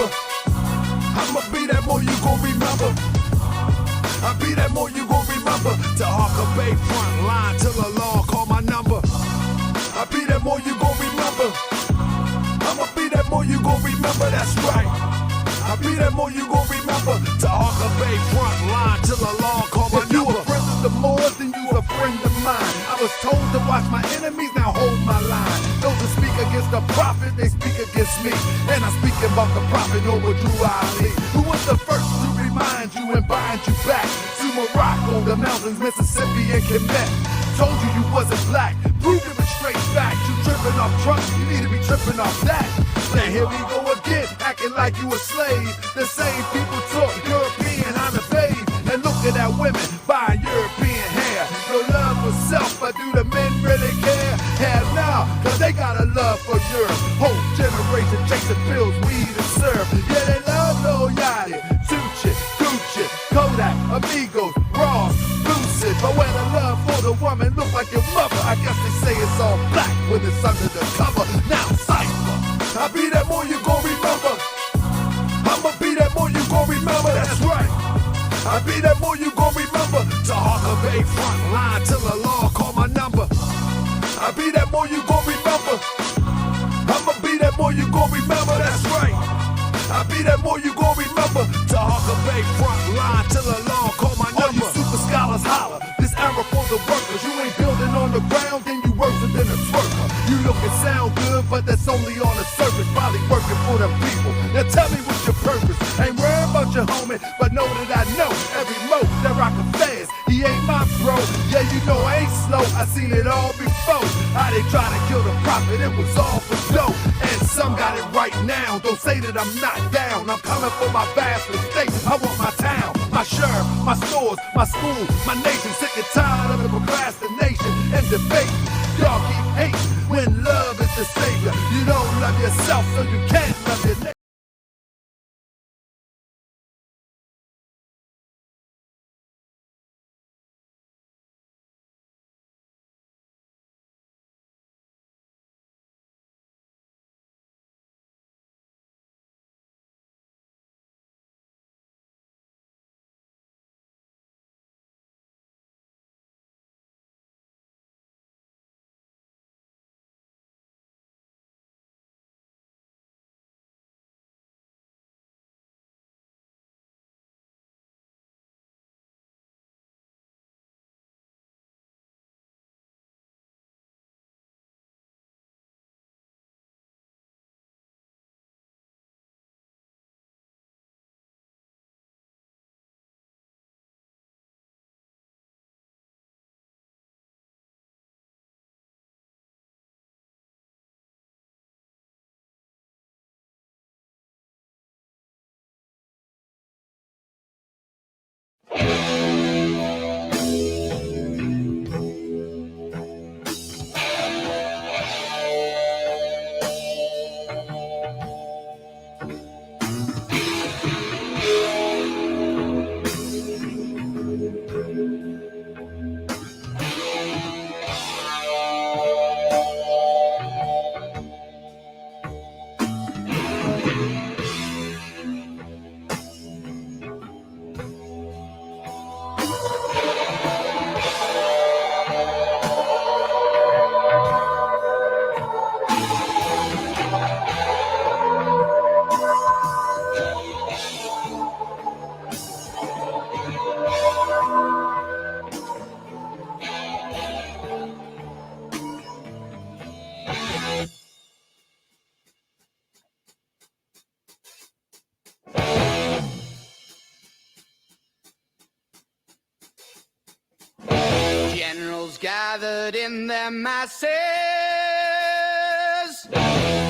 remember. I'ma be that more you gon' remember. I'll be that more you gon' remember. To Harker Bay front line till the law call my number. I'll be that more you gon' remember. I'ma be that more you gon' remember, that's right. I'll be that more you gon' remember. To Harker Bay front line till the law call my number. If you a friend of the Moors, then you a friend of mine. I was told to watch my enemies, now hold my line. Those that speak against the prophet, they speak against me. And I'm speaking about the prophet over Drew Ali, who was the first to remind you and bind you back to Morocco, the mountains, Mississippi, and Quebec. Told you you wasn't black, proved it with straight facts. You tripping off trunks, you need to be tripping off that. Now here we go again, acting like you a slave. The same people talk European, I'm the babe. And looking at women buying European hair. No love for self, but do the men really care? Hell no, cause they got a love for Europe. Whole generation chasing pills, weed and syrup. Yeah, they love Lil Yachty, Tucci, Gucci, Kodak, Amigos, Ross, Lucid. But when the love for the woman look like your mother, I guess they say it's all black when it's under the cover. Now cypher, I'll be that more you gon' remember. I'ma be that more you gon' remember, that's right. I'll be that more you gon' remember. To Harker Bay front line till the law call my number. I'll be that more you gon' remember. I'ma be that more you gon' remember, that's right. I'll be that more you gon' remember. To Harker Bay front line till the law call my number. All you super scholars holler, this era for the workers. You ain't building on the ground, then you worse than a twerker. You look and sound good, but that's only on the surface. Probably working for the people. Now tell me what's your purpose. Ain't worried about your homie, but know that I know every mo that rockin' fast. He ain't my bro. Yeah, you know I ain't slow. I seen it all before. How they try to kill the prophet, it was all for dough. And some got it right now. Don't say that I'm not down. I'm coming for my vast estate. I want my town, my sheriff, my stores, my school, my nation. Sick and tired of the procrastination and debate. Y'all keep hating when love is the savior. You don't love yourself, so you can't love your neighbor. Generals gathered in their masses,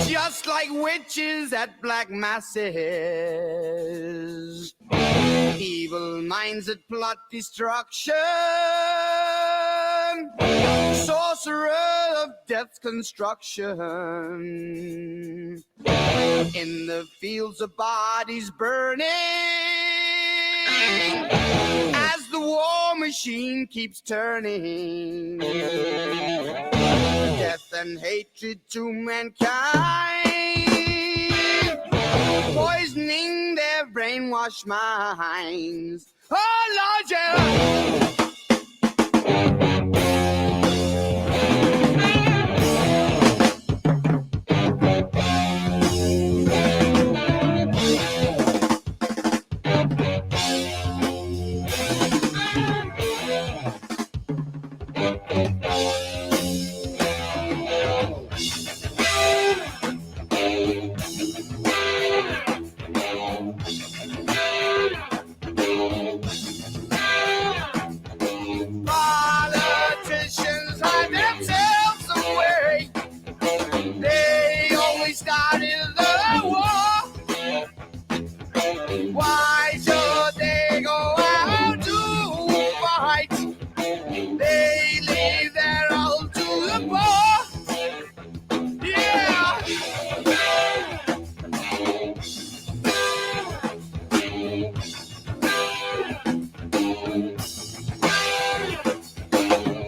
just like witches at black masses. Evil minds that plot destruction, sorcerer of death's construction. In the fields of bodies burning, as the war machine keeps turning. Death and hatred to mankind, poison brainwash minds. Oh, Lord, yeah. Politicians hide themselves away. They always started the war. Why should they go out to fight? They leave their all to the poor. Yeah.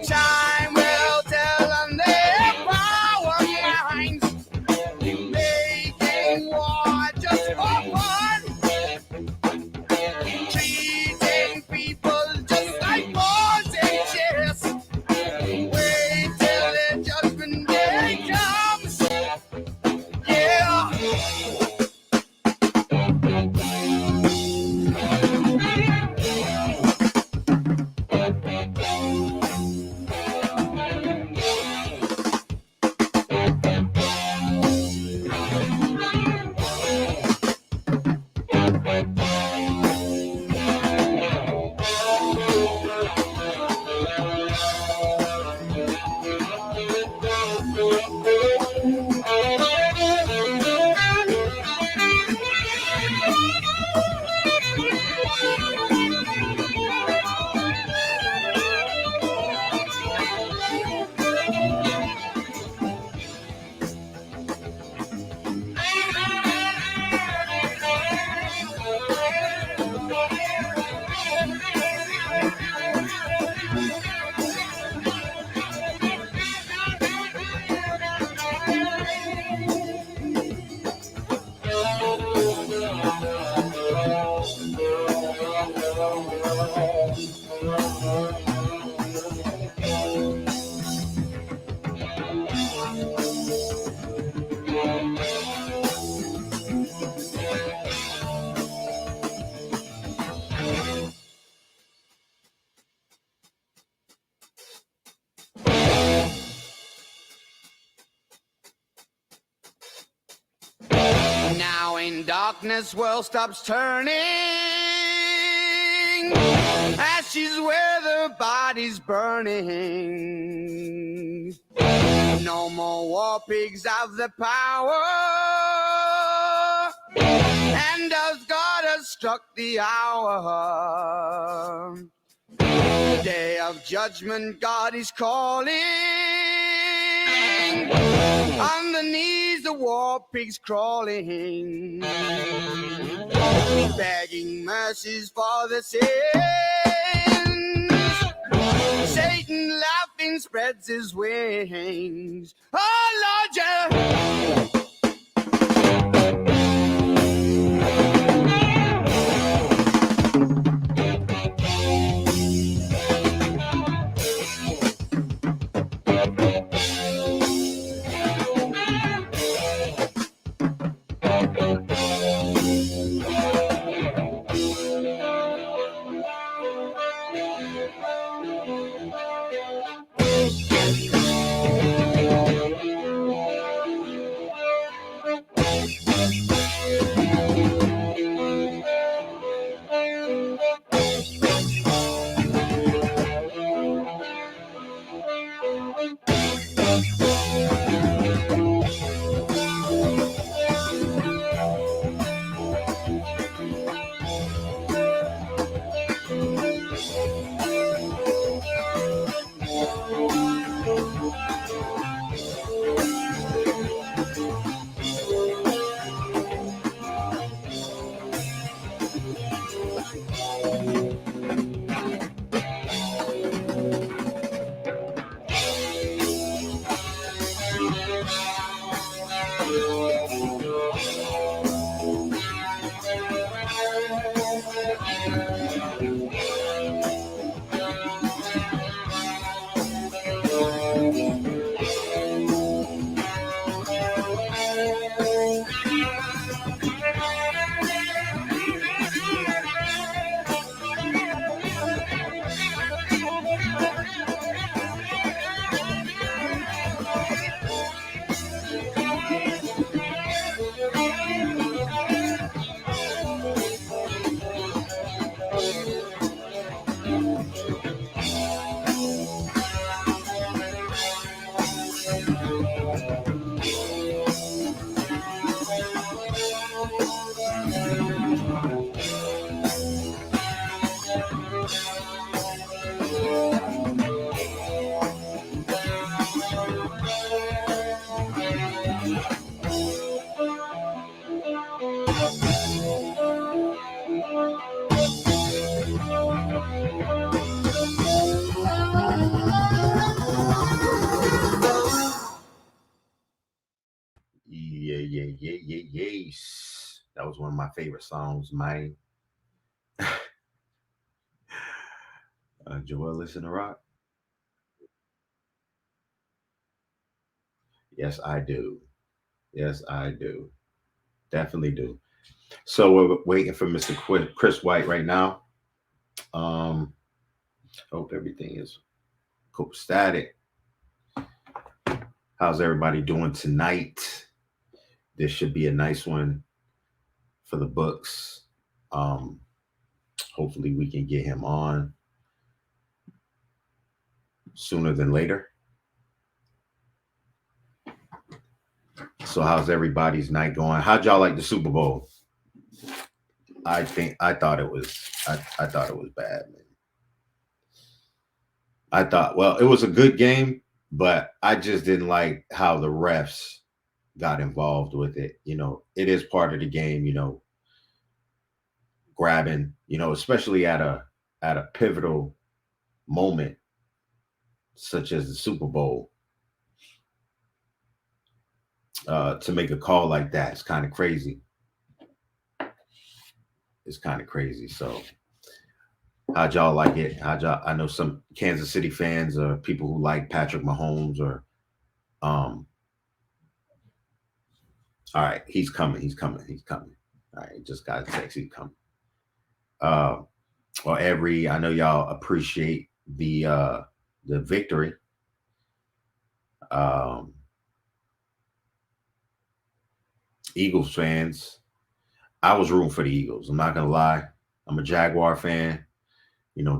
Time will tell on their power minds, making war just for fun, treating people just like boys and chess. Wait till the judgment day comes. Yeah. Now in darkness, world stops turning. Ashes where the body's burning. No more war pigs have the power. And as God has struck the hour, day of judgment, God is calling. On the knees, the war pigs crawling, begging mercies for the sins. Satan laughing spreads his wings. Oh, Lord, yeah. Yes. That was one of my favorite songs, man. Joel, listen to rock. Yes, I do. Yes, I do. Definitely do. So we're waiting for Mr. Chris White right now. Um, hope everything is copacetic. How's everybody doing tonight? This should be a nice one for the books. Um, hopefully we can get him on sooner than later. So how's everybody's night going? How'd y'all like the Super Bowl? I thought it was I thought it was bad, man. I thought, well, it was a good game, but I just didn't like how the refs got involved with it. It is part of the game, grabbing, especially at a pivotal moment such as the Super Bowl. To make a call like that is kind of crazy. It's kind of crazy. So how'd y'all like it? I know some Kansas City fans or people who like Patrick Mahomes or all right, he's coming. All right, just got a text, he's coming. Well, I know y'all appreciate the victory. Eagles fans, I was rooting for the Eagles. I'm not gonna lie. I'm a Jaguar fan.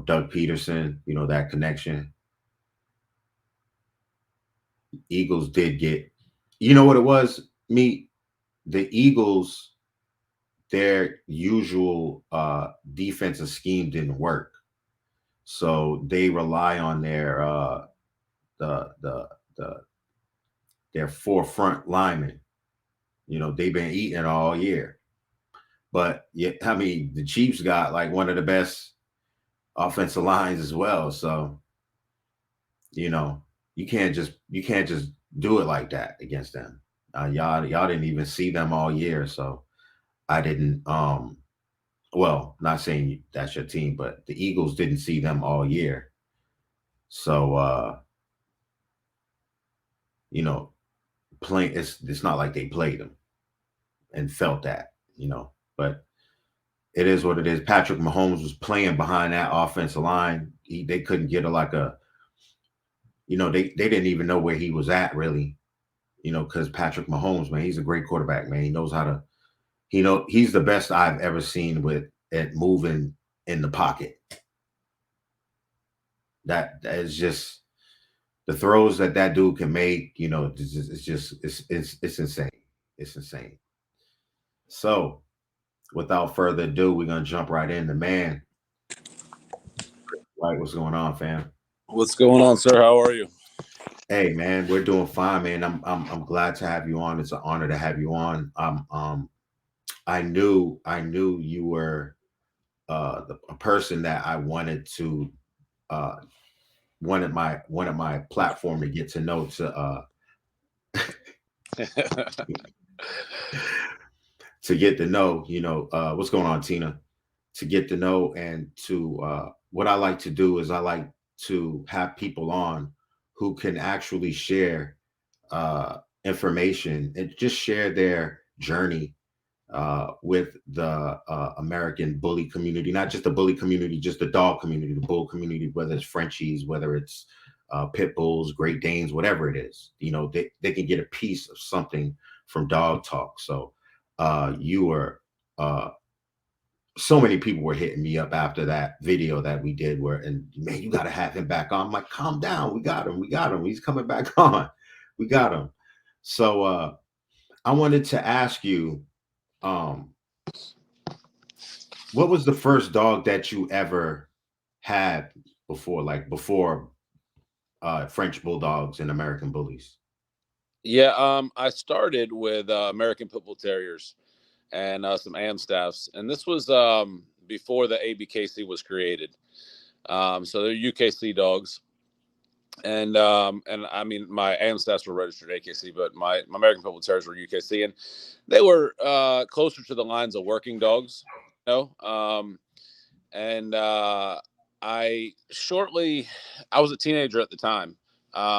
Doug Peterson, that connection. Eagles did get, what it was? The Eagles, their usual defensive scheme didn't work. So they rely on their their forefront linemen. They've been eating it all year. But yeah, I mean, the Chiefs got like one of the best offensive lines as well. So, you can't just do it like that against them. Y'all didn't even see them all year. So I didn't well, not saying that's your team, but the Eagles didn't see them all year. So playing it's not like they played them and felt that, but it is what it is. Patrick Mahomes was playing behind that offensive line. They couldn't get they didn't even know where he was at really, because Patrick Mahomes, man, he's a great quarterback, man. He knows how to, he's the best I've ever seen at moving in the pocket. That is just the throws that dude can make, it's insane. It's insane. So without further ado, we're gonna jump right in. The man. Right, what's going on, fam? What's going on, sir? How are you? Hey, man, we're doing fine, man. I'm glad to have you on. It's an honor to have you on. I knew you were a person that I wanted to wanted my platform to get to know to get to know, what's going on, Tina? To get to know and to what I like to do is I like to have people on who can actually share information and just share their journey with the American bully community, not just the bully community, just the dog community, the bull community, whether it's Frenchies, whether it's pit bulls, Great Danes, whatever it is, they can get a piece of something from Dog Talk. So you were so many people were hitting me up after that video that we did and man, you got to have him back on. I'm like, calm down. We got him. He's coming back on. We got him. So I wanted to ask you, what was the first dog that you ever had before French bulldogs and American bullies? Yeah, I started with American Pit Bull Terriers. and some AM staffs. And this was before the ABKC was created. So they're UKC dogs. And I mean, my AM staffs were registered AKC, but my American Pit Bull Terriers were UKC, and they were closer to the lines of working dogs, you know. And I was a teenager at the time,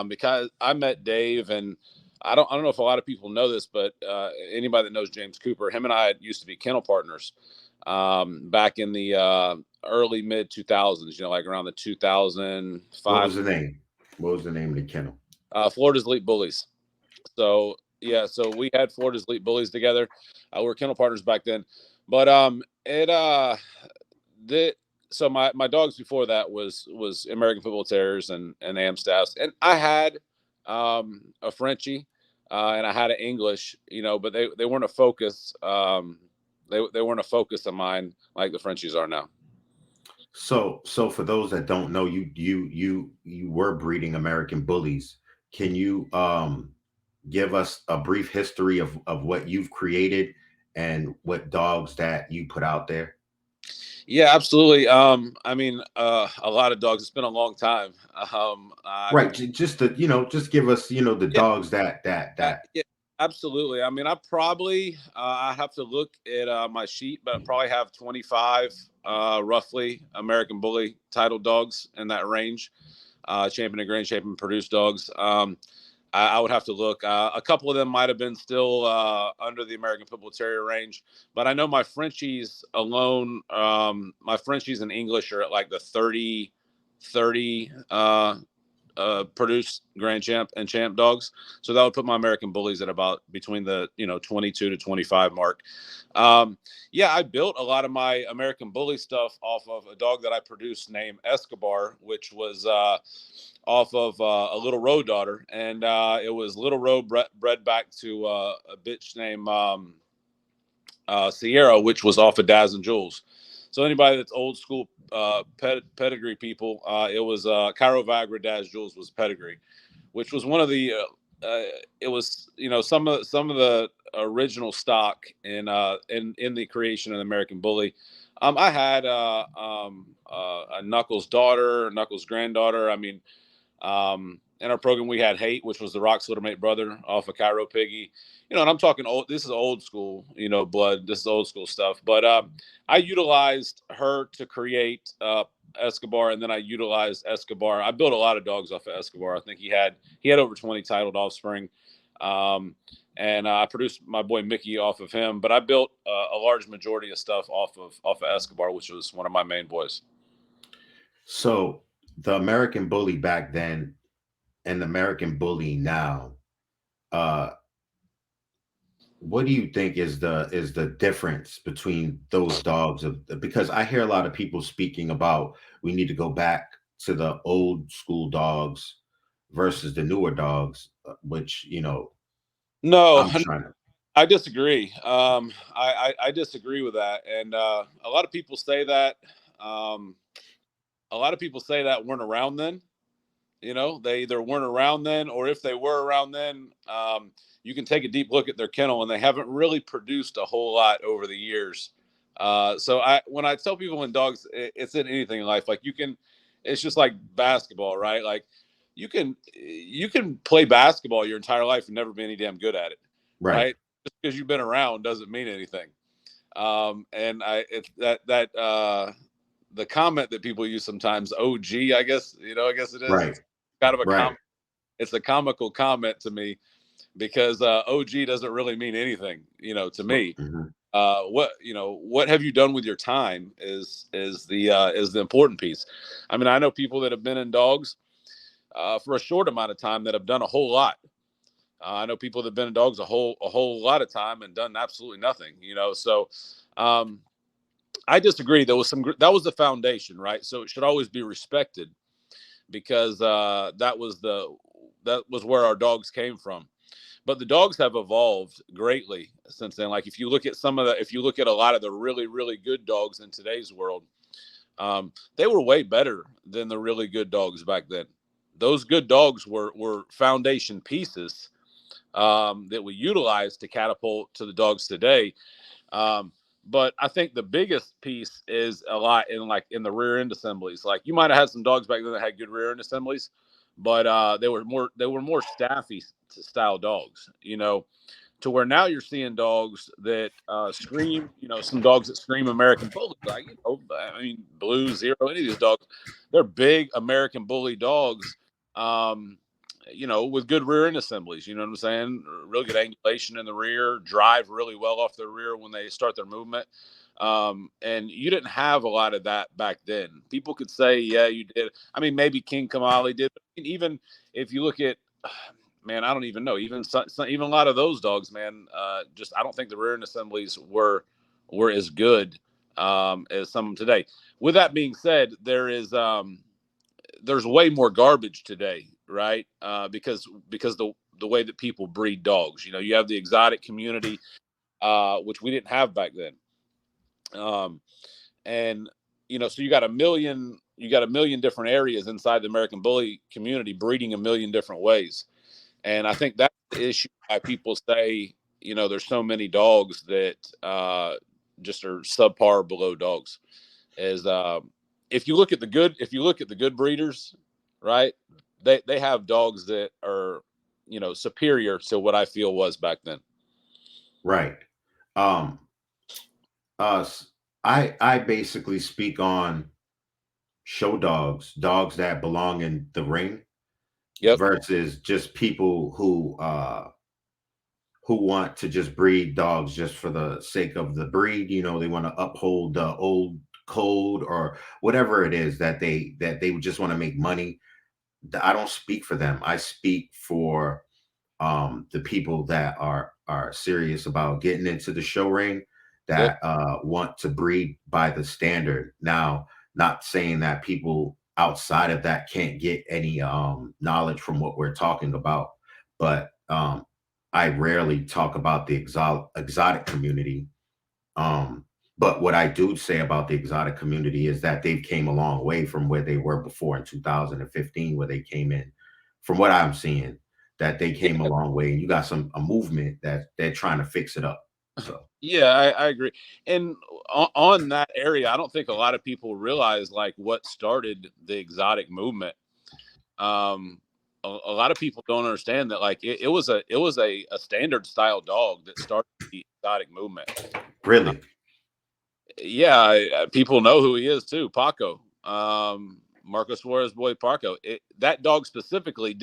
because I met Dave, and I don't know if a lot of people know this, but anybody that knows James Cooper, him and I used to be kennel partners back in the early mid 2000s, you know, like around the 2005. What was the name? What was the name of the kennel? Florida's Elite Bullies. So yeah, so we had Florida's Elite Bullies together. We were kennel partners back then, but so my dogs before that was American Pit Bull Terriers and AM staffs, and I had a Frenchie and I had an English, you know, but they weren't a focus. They weren't a focus of mine like the Frenchies are now. So for those that don't know, you were breeding American Bullies. Can you give us a brief history of what you've created and what dogs that you put out there? Yeah, absolutely. I mean, a lot of dogs. It's been a long time. Right. Just to, just give us, the dogs that. Yeah, absolutely. I mean, I have to look at my sheet, but I probably have 25 roughly American Bully titled dogs in that range. Champion and Grand Champion produced dogs. I would have to look. A couple of them might have been still under the American Pit Bull Terrier range, but I know my Frenchies alone, my Frenchies in English are at like the 30 produced Grand Champ and Champ dogs. So that would put my American Bullies at about between the 22 to 25 mark. Yeah, I built a lot of my American Bully stuff off of a dog that I produced named Escobar, which was off of a Little Row daughter, and it was Little Row bred back to a bitch named Sierra, which was off of Daz and Jules. So anybody that's old school pedigree people, it was Cairo Viagra Daz Jules was pedigree, which was one of the it was some of the original stock in the creation of the American Bully. I had a Knuckles daughter, Knuckles granddaughter. I mean, in our program we had Hate, which was the Rock's little mate brother off of Cairo Piggy. And I'm talking old. This is old school, blood. This is old school stuff. But I utilized her to create Escobar, and then I utilized Escobar. I built a lot of dogs off of Escobar. I think he had over 20 titled offspring, and I produced my boy Mickey off of him. But I built a large majority of stuff off of Escobar, which was one of my main boys. So the American Bully back then and the American Bully now, what do you think is the difference between those dogs? Because I hear a lot of people speaking about we need to go back to the old school dogs versus the newer dogs, which no, I'm I disagree. I disagree with that, and a lot of people say that. A lot of people say that weren't around then. They either weren't around then, or if they were around then, you can take a deep look at their kennel, and they haven't really produced a whole lot over the years. So when I tell people in dogs, it's in anything in life. Like it's just like basketball, right? Like you can play basketball your entire life and never be any damn good at it, right? Just because you've been around doesn't mean anything. And it's that the comment that people use sometimes, OG, I guess it is. Right. It's kind of a it's a comical comment to me, because OG doesn't really mean anything, to me. Mm-hmm. What have you done with your time is the important piece. I mean, I know people that have been in dogs for a short amount of time that have done a whole lot. I know people that have been in dogs a whole lot of time and done absolutely nothing, so I disagree. That was the foundation, right? So it should always be respected, because that was where our dogs came from. But the dogs have evolved greatly since then. Like if you look at a lot of the really, really good dogs in today's world, they were way better than the really good dogs back then. Those good dogs were foundation pieces. that we utilize to catapult to the dogs today. But I think the biggest piece is a lot in the rear end assemblies. Like, you might have had some dogs back then that had good rear end assemblies, but they were more staffy style dogs, to where now you're seeing dogs that scream, some dogs that scream American Bully, like, I mean, Blue, Zero, any of these dogs, they're big American Bully dogs, with good rear end assemblies, you know what I'm saying? Really good angulation in the rear, drive really well off the rear when they start their movement. And you didn't have a lot of that back then. People could say, yeah, you did. I mean, maybe King Kamali did, but even if you look at, man, I don't even know. Even a lot of those dogs, man. I don't think the rear end assemblies were as good as some today. With that being said, there's way more garbage today, right? Because the way that people breed dogs. You have the exotic community, which we didn't have back then, and so you got a million different areas inside the American Bully community breeding a million different ways. And I think that's the issue why people say, there's so many dogs that just are subpar or below dogs. Is if you look at the good breeders, right? They have dogs that are, superior to what I feel was back then. Right. I basically speak on show dogs that belong in the ring. Yep. Versus just people who want to just breed dogs just for the sake of the breed. They want to uphold the old code or whatever it is that they just want to make money. I don't speak for them. I speak for the people that are serious about getting into the show ring, that want to breed by the standard. Now, not saying that people outside of that can't get any knowledge from what we're talking about, but I rarely talk about the exotic community. But what I do say about the exotic community is that they've came a long way from where they were before in 2015, where they came in. From what I'm seeing, that they came a long way, and you got a movement that they're trying to fix it up. So yeah, I agree. And on that area, I don't think a lot of people realize like what started the exotic movement. A lot of people don't understand that like it was a standard style dog that started the exotic movement. really, Yeah, people know who he is too, Paco. Marco Suarez boy Paco. That dog specifically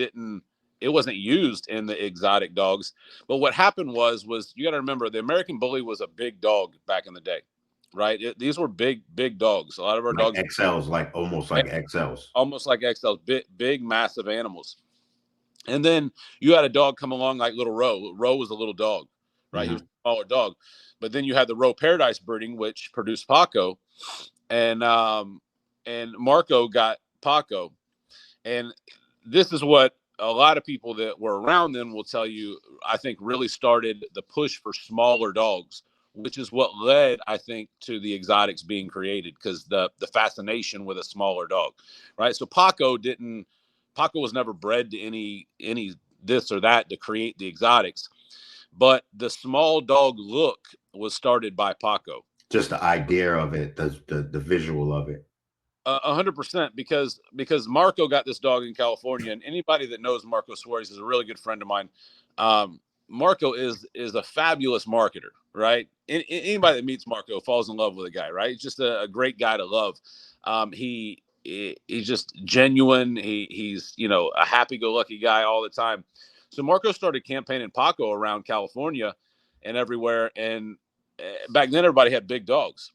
it wasn't used in the exotic dogs. But what happened was you got to remember the American Bully was a big dog back in the day, right? These were big dogs. A lot of our like dogs, XLs, like almost like XLs. almost like XLs, big, massive animals. And then you had a dog come along like Little Roe. Roe was a little dog, right? He was a smaller dog. But then you had the Roe Paradise breeding, which produced Paco, and Marco got Paco. And this is what a lot of people that were around then will tell you, I think really started the push for smaller dogs, which is what led, I think, to the exotics being created, because the fascination with a smaller dog, right? So Paco was never bred to any this or that to create the exotics, but the small dog look was started by Paco. Just the idea of it, the visual of it. 100%, because Marco got this dog in California, and anybody that knows Marco Suarez is a really good friend of mine. Marco is a fabulous marketer, right? Anybody that meets Marco falls in love with the guy, right? He's just a great guy to love. He's just genuine. He's a happy-go-lucky guy all the time. So Marco started campaigning Paco around California and everywhere, and back then everybody had big dogs.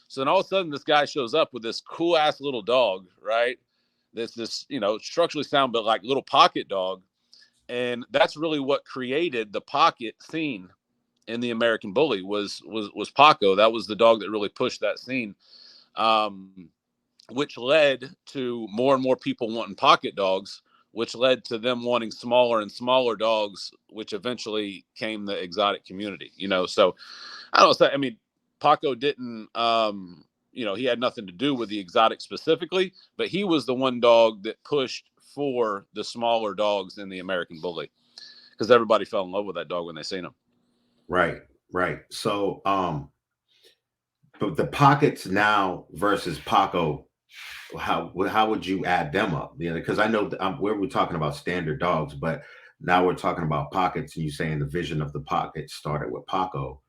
So then all of a sudden this guy shows up with this cool ass little dog, right? That's this, structurally sound, but like little pocket dog. And that's really what created the pocket scene in the American Bully was Paco. That was the dog that really pushed that scene, which led to more and more people wanting pocket dogs, which led to them wanting smaller and smaller dogs, which eventually came the exotic community, So I don't know. I mean, Paco didn't, he had nothing to do with the exotic specifically, but he was the one dog that pushed for the smaller dogs in the American Bully. because everybody fell in love with that dog when they seen him. Right, right. So, but the pockets now versus Paco, how would you add them up? You know, because I know we're talking about standard dogs, but now we're talking about pockets, and you saying the vision of the pocket started with Paco.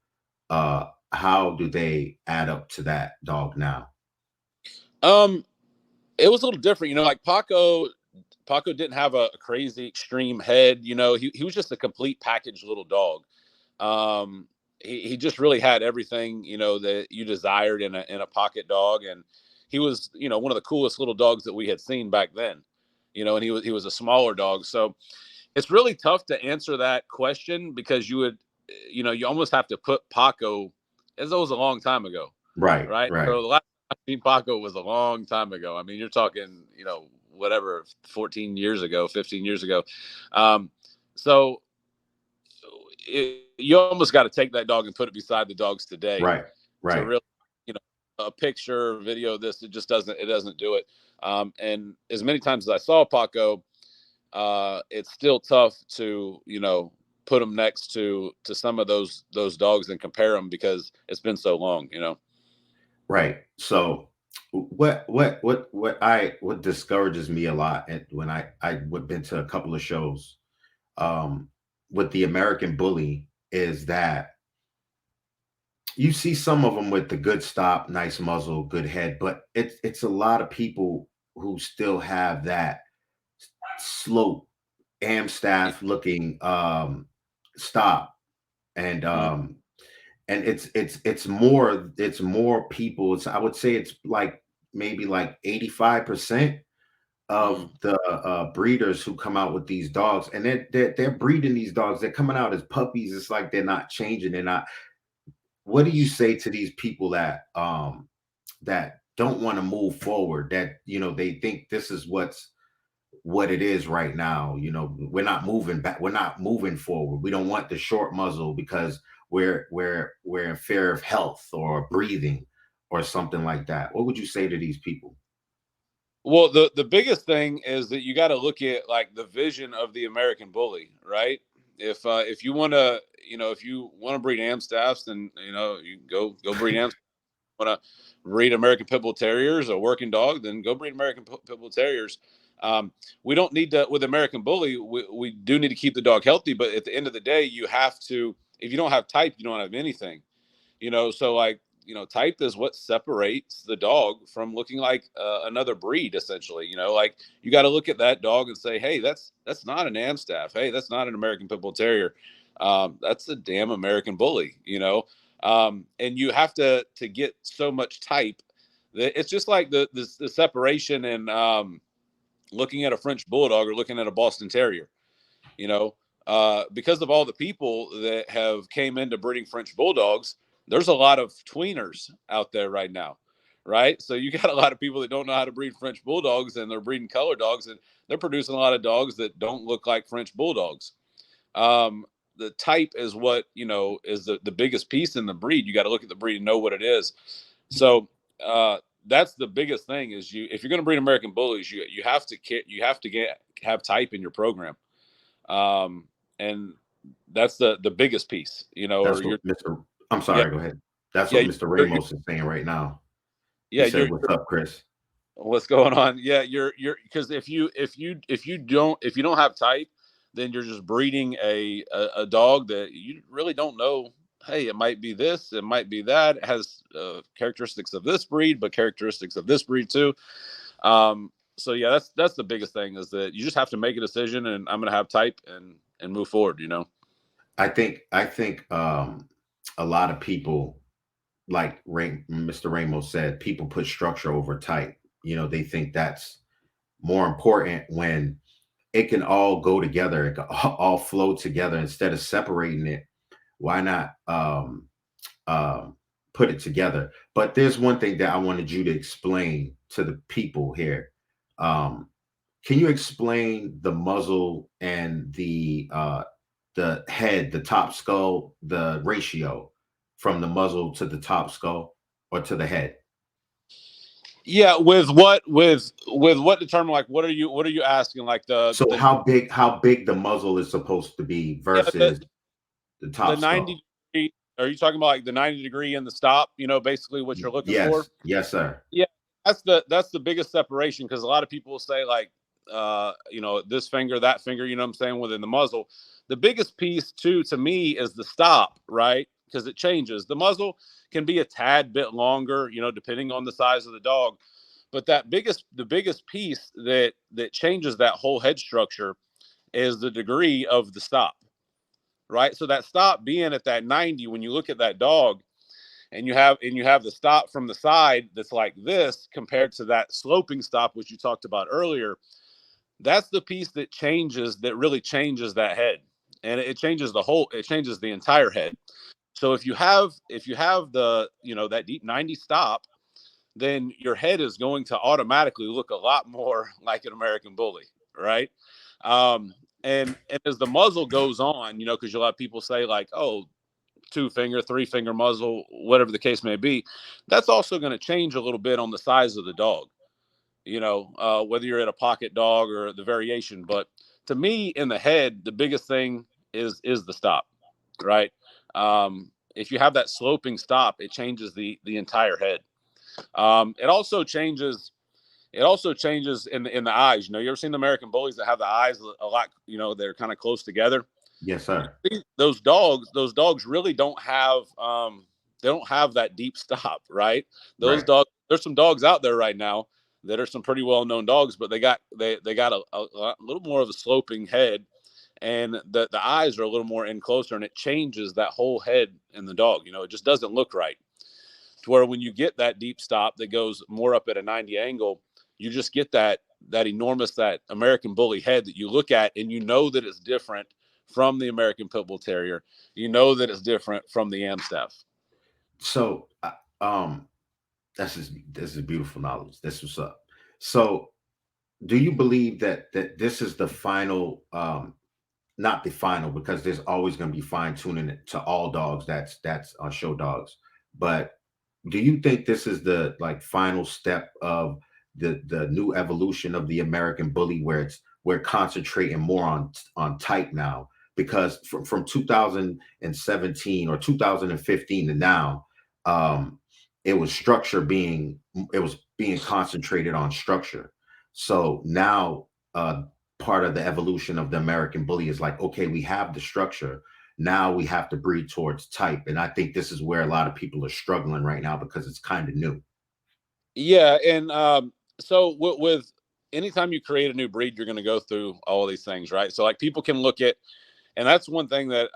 How do they add up to that dog now? It was a little different, like Paco didn't have a crazy extreme head. He was just a complete packaged little dog. He just really had everything, that you desired in a pocket dog. And he was, one of the coolest little dogs that we had seen back then, and he was a smaller dog. So it's really tough to answer that question, because you almost have to put Paco, as though it was a long time ago. Right. Right. So the last time I seen Paco was a long time ago. I mean, you're talking, whatever, 14 years ago, 15 years ago. So you almost got to take that dog and put it beside the dogs today. Right. To really, a picture, video, this, it doesn't do it. And as many times as I saw Paco, it's still tough to, put them next to some of those dogs and compare them, because it's been so long, Right. So what discourages me a lot, and when I been to a couple of shows with the American Bully, is that you see some of them with the good stop, nice muzzle, good head, but it's a lot of people who still have that slope, Amstaff looking stop, and it's more people. I would say it's like maybe like 85% of the breeders who come out with these dogs, and they're breeding these dogs. They're coming out as puppies. It's like they're not changing. They're not. What do you say to these people that don't want to move forward? That they think this is what it is right now. We're not moving back. We're not moving forward. We don't want the short muzzle because we're in fear of health or breathing or something like that. What would you say to these people? Well, the biggest thing is that you got to look at like the vision of the American Bully, right? If you want to, breed Amstaffs, then you go breed Amstaffs. Want to breed American Pit Bull Terriers, a working dog, then go breed American Pit Bull Terriers. We don't need to, with American Bully, we do need to keep the dog healthy, but at the end of the day, you have to, if you don't have type, you don't have anything, so like, type is what separates the dog from looking like another breed, essentially. Like you got to look at that dog and say, hey, that's not an Amstaff. Hey, that's not an American Pit Bull Terrier. That's a damn American Bully, and you have to get so much type that it's just like the separation and looking at a French Bulldog or looking at a Boston Terrier, because of all the people that have came into breeding French Bulldogs. There's a lot of tweeners out there right now, right? So you got a lot of people that don't know how to breed French Bulldogs, and they're breeding color dogs, and they're producing a lot of dogs that don't look like French Bulldogs. The type is what, is the biggest piece in the breed. You got to look at the breed and know what it is. So that's the biggest thing is if you're going to breed American Bullies, you have to have type in your program. And that's the biggest piece, That's what Mr. I'm sorry, go ahead. That's what Mr. Ramos is saying right now. Yeah, what's up, Chris? What's going on? Yeah, you're because if you don't have type, then you're just breeding a dog that you really don't know. Hey, it might be this, it might be that. It has characteristics of this breed, but characteristics of this breed too. So yeah, that's the biggest thing is that you just have to make a decision, and I'm going to have type and move forward. I think a lot of people, like Mr. Ramos said, people put structure over type. They think that's more important when it can all go together. It can all flow together instead of separating it. Why not put it together? But there's one thing that I wanted you to explain to the people here. Can you explain the muzzle and the head, the top skull, the ratio from the muzzle to the top skull or to the head? Yeah, with what determine, like, what are you asking, like So the how big the muzzle is supposed to be yeah, versus the the top skull? 90 degree, are you talking about like the 90 degree in the stop, basically what you're looking for? Yes, sir. Yeah, that's the biggest separation, because a lot of people will say, like, this finger, that finger, what I'm saying, within the muzzle. The biggest piece too to me is the stop, right? Because it changes. The muzzle can be a tad bit longer, depending on the size of the dog. But the biggest piece that changes that whole head structure is the degree of the stop, right? So that stop being at that 90, when you look at that dog, and you have the stop from the side that's like this, compared to that sloping stop which you talked about earlier, that's the piece that really changes that head. And it changes the entire head. So if you have that deep 90 stop, then your head is going to automatically look a lot more like an American Bully, right? um and as the muzzle goes on, because you'll have people say, like, oh, two finger, three finger muzzle, whatever the case may be, that's also going to change a little bit on the size of the dog, whether you're at a pocket dog or the variation. But to me, in the head, the biggest thing is the stop, right? If you have that sloping stop, it changes the entire head. It also changes. It also changes in the eyes. You ever seen the American Bullies that have the eyes a lot? They're kind of close together. Yes, sir. Those dogs really don't have that deep stop, right? Those Right. dogs, there's some dogs out there right now that are some pretty well known dogs, but they got a little more of a sloping head, and the eyes are a little more in closer, and it changes that whole head in the dog. It just doesn't look right. To where when you get that deep stop that goes more up at a 90 angle, you just get that enormous, that American Bully head that you look at, and that it's different from the American Pit Bull Terrier. That it's different from the Amstaff. So, um, this is beautiful knowledge. This was up. So, do you believe that this is the final? Not the final, because there's always going to be fine tuning to all dogs. That's show dogs. But do you think this is the like final step of the new evolution of the American Bully, where we're concentrating more on type now? Because from 2017 or 2015 to now, um, it was being concentrated on structure. So now, part of the evolution of the American Bully is like, okay, we have the structure. Now we have to breed towards type. And I think this is where a lot of people are struggling right now because it's kind of new. Yeah, and so with anytime you create a new breed, you're going to go through all of these things, right? So, like, people can look at, and that's one thing that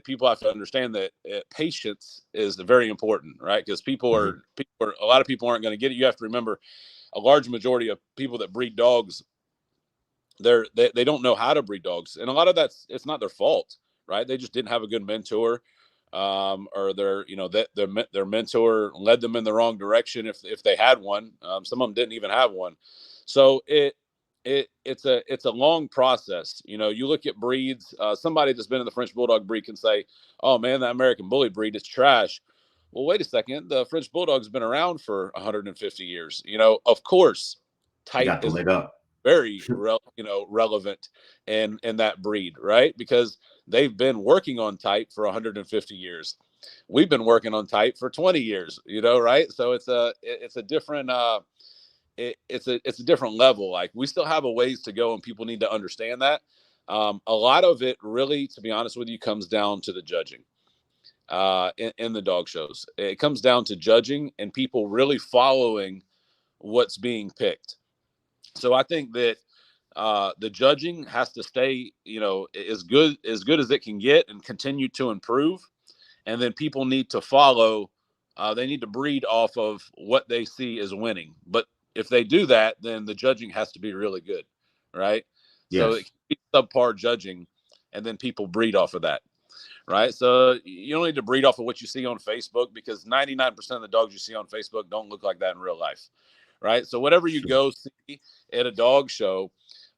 people have to understand, that patience is very important, right? Because Mhm. a lot of people aren't going to get it. You have to remember, a large majority of people that breed dogs, they don't know how to breed dogs, and a lot of it's not their fault, right? They just didn't have a good mentor, or that their mentor led them in the wrong direction, if they had one. Some of them didn't even have one. So it's a long process. You look at breeds. Somebody that's been in the French Bulldog breed can say, "Oh man, that American Bully breed is trash." Well, wait a second. The French Bulldog's been around for 150 years. Of course, You type got the is leg up. very relevant in that breed, right? Because they've been working on type for 150 years. We've been working on type for 20 years, right? So it's a different it's a different level. Like, we still have a ways to go, and people need to understand that. A lot of it, really, to be honest with you, comes down to the judging. In the dog shows, it comes down to judging and people really following what's being picked. So I think that the judging has to stay, as good as it can get, and continue to improve. And then people need to follow. They need to breed off of what they see as winning. But if they do that, then the judging has to be really good, right? So it Yes. can be subpar judging, and then people breed off of that, right? So you don't need to breed off of what you see on Facebook, because 99% of the dogs you see on Facebook don't look like that in real life, right? So whatever you Sure. go see at a dog show,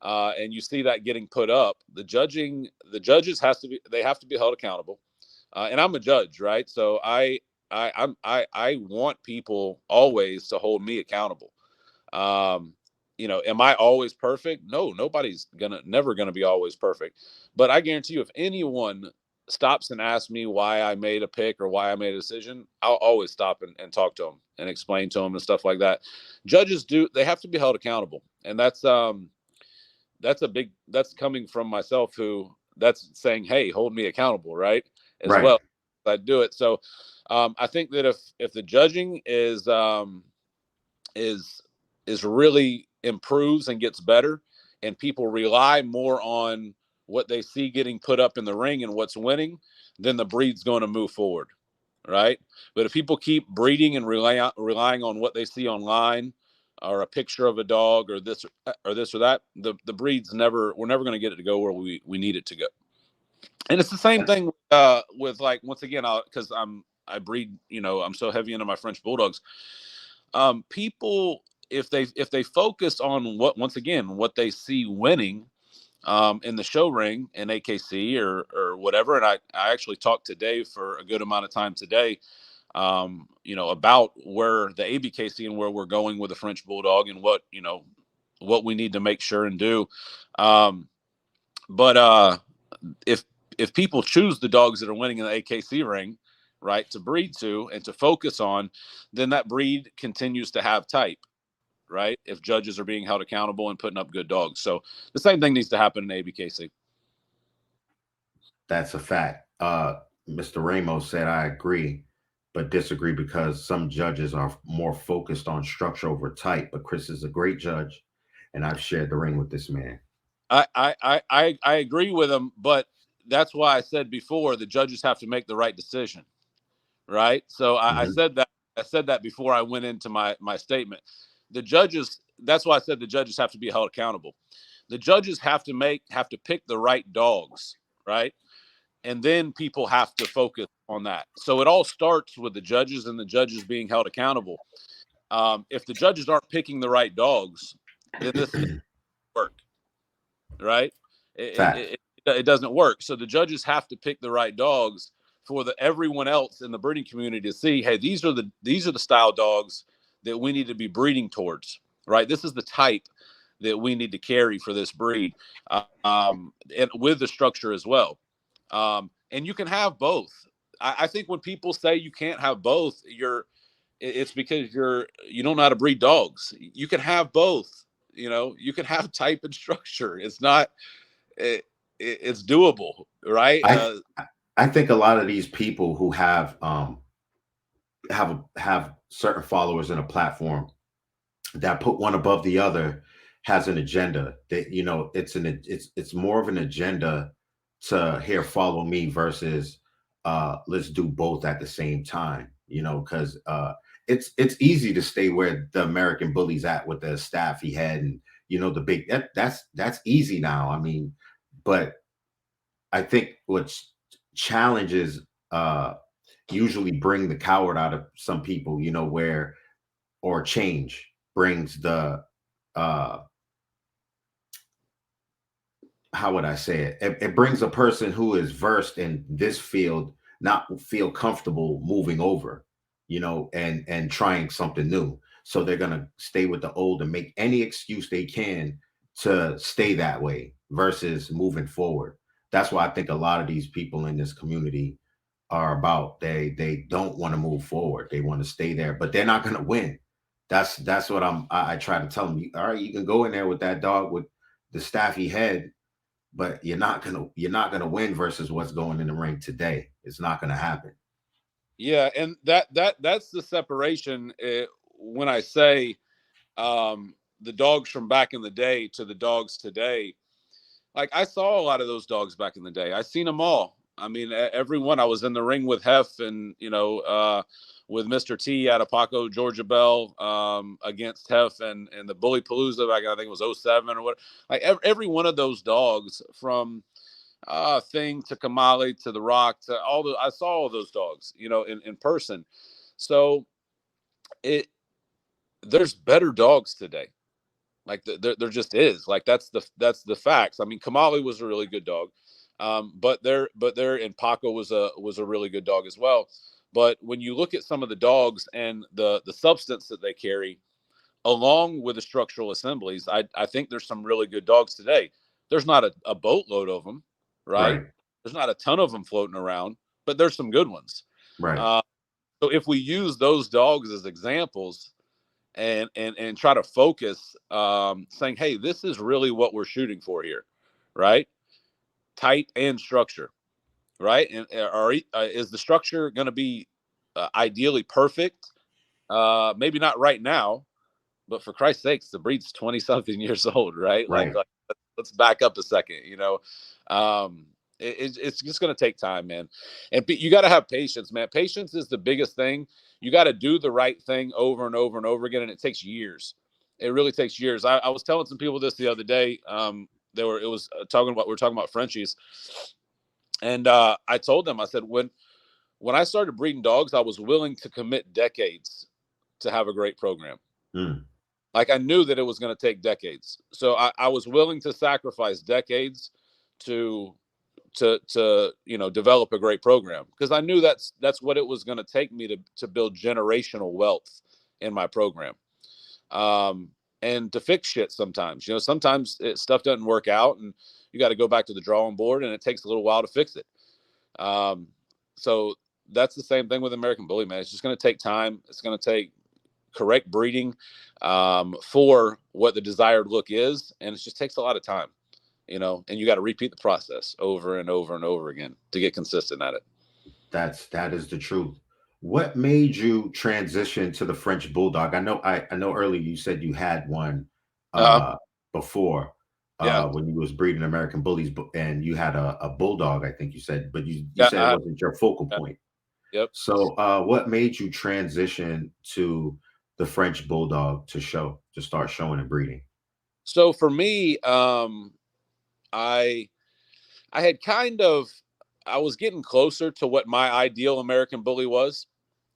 and you see that getting put up, the judges have to be held accountable. And I'm a judge, right? So I want people always to hold me accountable. Am I always perfect? No, nobody's never gonna be always perfect. But I guarantee you, if anyone stops and asks me why I made a pick or why I made a decision, I'll always stop and talk to them and explain to them and stuff like that. Judges they have to be held accountable. And that's coming from myself, who that's saying, hey, hold me accountable, right? As Right. well. I do it. So I think that if the judging is really improves and gets better, and people rely more on what they see getting put up in the ring and what's winning, then the breed's going to move forward, right? But if people keep breeding and relying on what they see online, or a picture of a dog, or this or that, the breed's we're never going to get it to go where we need it to go. And it's the same thing with, like, once again, because I breed, I'm so heavy into my French bulldogs. People, if they focus on what they see winning in the show ring in AKC or whatever. And I actually talked to Dave for a good amount of time today, about where the ABKC and where we're going with the French bulldog, and what we need to make sure and do. But if people choose the dogs that are winning in the AKC ring, right, to breed to and to focus on, then that breed continues to have type, right? If judges are being held accountable and putting up good dogs. So the same thing needs to happen in ABKC. That's a fact. Mr. Ramos said, I agree, but disagree because some judges are more focused on structure over type. But Chris is a great judge, and I've shared the ring with this man. I agree with him, but that's why I said before, the judges have to make the right decision, right? So I said that before I went into my statement. The judges, that's why I said the judges have to be held accountable. The judges have to pick the right dogs, right? And then people have to focus on that. So it all starts with the judges and the judges being held accountable. If the judges aren't picking the right dogs, then this doesn't work, right? It doesn't work. So the judges have to pick the right dogs for everyone else in the breeding community to see, hey, these are the style dogs that we need to be breeding towards, right? This is the type that we need to carry for this breed, and with the structure as well. And you can have both. I think when people say you can't have both, it's because you don't know how to breed dogs. You can have both. You can have type and structure. It's not. It's doable, right? I think a lot of these people who have certain followers in a platform that put one above the other has an agenda. That it's more of an agenda to here follow me versus let's do both at the same time. Because it's easy to stay where the American bully's at with the staffy head and the big that's easy now. I mean, but I think what's challenges usually bring the coward out of some people, or change brings the how would I say it? It brings a person who is versed in this field not feel comfortable moving over, and trying something new. So they're gonna stay with the old and make any excuse they can to stay that way versus moving forward. That's why I think a lot of these people in this community are about they don't want to move forward. They want to stay there, but they're not gonna win. That's what I try to tell them. All right, you can go in there with that dog with the staffy head, but you're not gonna win versus what's going in the ring today. It's not gonna happen. Yeah, and that's the separation. When I say the dogs from back in the day to the dogs today, like, I saw a lot of those dogs back in the day. I seen them all. I mean, everyone. I was in the ring with Hef and with Mr. T out of Paco, Georgia Bell, against Hef and the Bully Palooza back, I think it was 07 or what. Like every one of those dogs, from Thing to Kamali to the Rock to I saw all those dogs, in person. So there's better dogs today. Like there just is. Like that's the facts. I mean, Kamali was a really good dog, but there and Paco was a really good dog as well. But when you look at some of the dogs and the substance that they carry, along with the structural assemblies, I think there's some really good dogs today. There's not a boatload of them, right? Right. There's not a ton of them floating around, but there's some good ones. Right. So if we use those dogs as examples and try to focus, saying, hey, this is really what we're shooting for here, right? Tight and structure, right? And is the structure going to be ideally perfect? Maybe not right now, but for Christ's sakes, the breed's 20 something years old, right? Right. Like let's back up a second, it's just going to take time, man. And you got to have patience, man. Patience is the biggest thing. You got to do the right thing over and over and over again. And it takes years. It really takes years. I was telling some people this the other day. We were talking about Frenchies. And I told them, I said, when I started breeding dogs, I was willing to commit decades to have a great program. Like I knew that it was going to take decades. So I was willing to sacrifice decades to develop a great program, because I knew that's what it was going to take me to build generational wealth in my program. And to fix shit sometimes, sometimes stuff doesn't work out and you got to go back to the drawing board and it takes a little while to fix it. So that's the same thing with American Bully, man. It's just going to take time. It's going to take correct breeding for what the desired look is. And it just takes a lot of time, and you got to repeat the process over and over and over again to get consistent at it. That is the truth. What made you transition to the French Bulldog? I know earlier you said you had one before when you was breeding American Bullies, and you had a Bulldog, I think you said, but you said it wasn't your focal point. Yep. So what made you transition to the French Bulldog to start showing and breeding? So for me, I was getting closer to what my ideal American Bully was,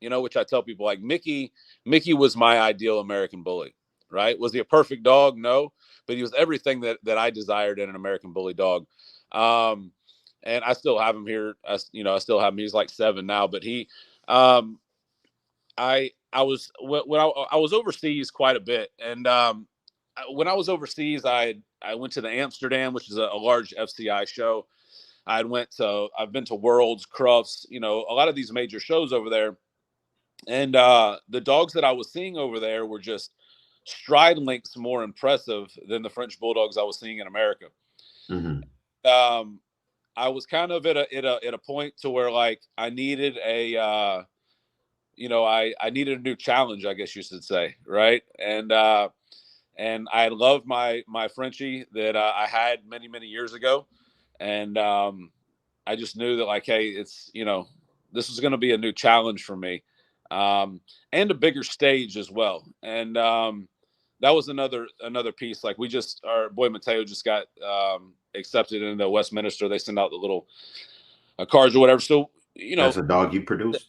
which I tell people, like Mickey was my ideal American Bully, right? Was he a perfect dog? No, but he was everything that I desired in an American Bully dog. And I still have him here. I still have him. He's like 7 now, but I was overseas quite a bit. And when I was overseas, I went to the Amsterdam, which is a large FCI show. I've been to Worlds, Crufts, a lot of these major shows over there. And the dogs that I was seeing over there were just stride lengths more impressive than the French Bulldogs I was seeing in America. Mm-hmm. I was kind of at a point to where, like, I needed I needed a new challenge, I guess you should say, right? And I loved my Frenchie that I had many, many years ago. And I just knew that, like, hey, it's, this was going to be a new challenge for me, and a bigger stage as well. And that was another piece. Like, our boy Mateo just got accepted into Westminster. They send out the little cards or whatever. So, that's a dog you produced?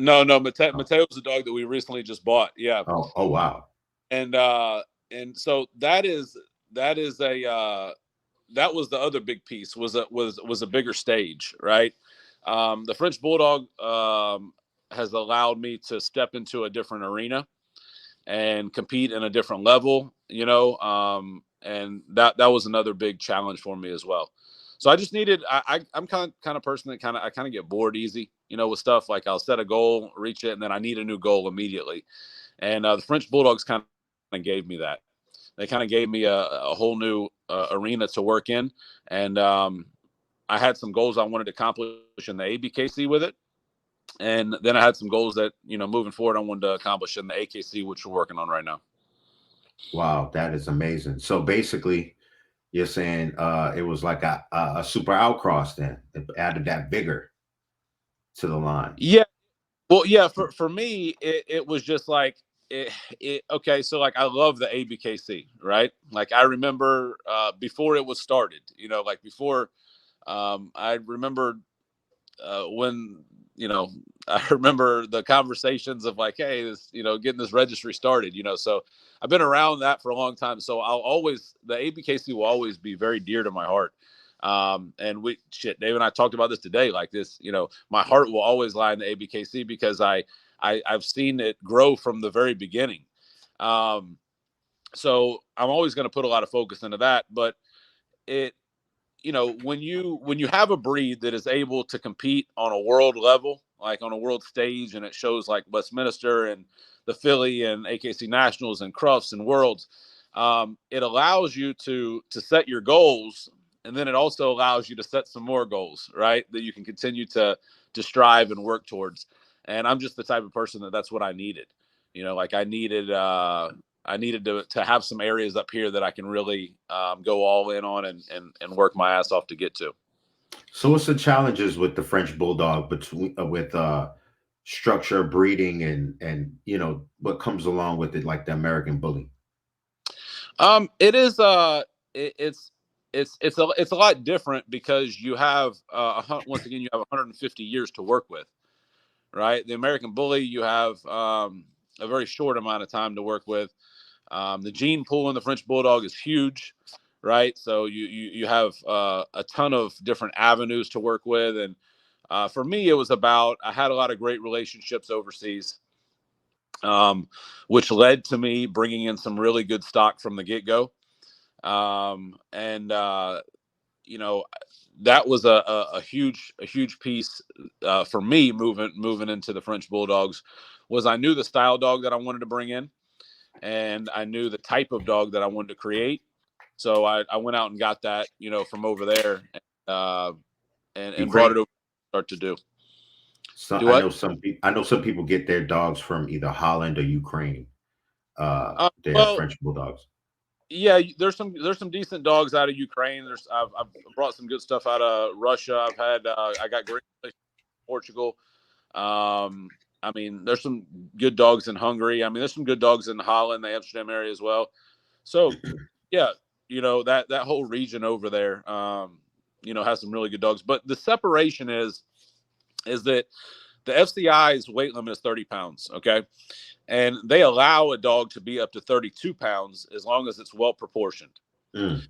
No, Mateo's a dog that we recently just bought. Yeah. Oh wow. And so that was the other big piece, was a bigger stage, right? The French Bulldog has allowed me to step into a different arena and compete in a different level, and that was another big challenge for me as well. So I just needed, I'm kind of person that I kind of get bored easy, with stuff. Like, I'll set a goal, reach it, and then I need a new goal immediately. And the French Bulldogs kind of gave me that. They kind of gave me a whole new arena to work in. And I had some goals I wanted to accomplish in the ABKC with it. And then I had some goals that, moving forward, I wanted to accomplish in the AKC, which we're working on right now. Wow, that is amazing. So basically, you're saying it was like a super outcross then. It added that vigor to the line. Yeah. Well, yeah, for me, it was just like, okay, so, like, I love the ABKC, right? Like, I remember before it was started, like before, I remember when, I remember the conversations of, like, hey, this, getting this registry started, so I've been around that for a long time. So the ABKC will always be very dear to my heart. And Dave and I talked about this today, like this, my heart will always lie in the ABKC because I've seen it grow from the very beginning. So I'm always going to put a lot of focus into that. But it, when you have a breed that is able to compete on a world level, like on a world stage, and it shows like Westminster and the Philly and AKC Nationals and Crufts and Worlds, it allows you to set your goals, and then it also allows you to set some more goals, right? That you can continue to strive and work towards. And I'm just the type of person that's what I needed. Like I needed to have some areas up here that I can really go all in on and work my ass off to get to. So what's the challenges with the French Bulldog between with structure, breeding, and what comes along with it, like the American Bully? It is it's a lot different because you have once again you have 150 years to work with, right? The American Bully, you have a very short amount of time to work with. The gene pool in the French Bulldog is huge, right? So you have a ton of different avenues to work with. And for me, it was about, I had a lot of great relationships overseas, which led to me bringing in some really good stock from the get-go. That was a huge piece for me moving into the French Bulldogs. Was I knew the style dog that I wanted to bring in, and I knew the type of dog that I wanted to create. So I went out and got that, from over there, and brought it over to start to do. So I know some people get their dogs from either Holland or Ukraine. They're French Bulldogs. Yeah, there's some decent dogs out of Ukraine. I've brought some good stuff out of Russia. I got great relations with Portugal. There's some good dogs in Hungary. There's some good dogs in Holland, the Amsterdam area as well. So, yeah, that whole region over there, has some really good dogs. But the separation is that the FCI's weight limit is 30 pounds, okay? And they allow a dog to be up to 32 pounds as long as it's well proportioned. Mm.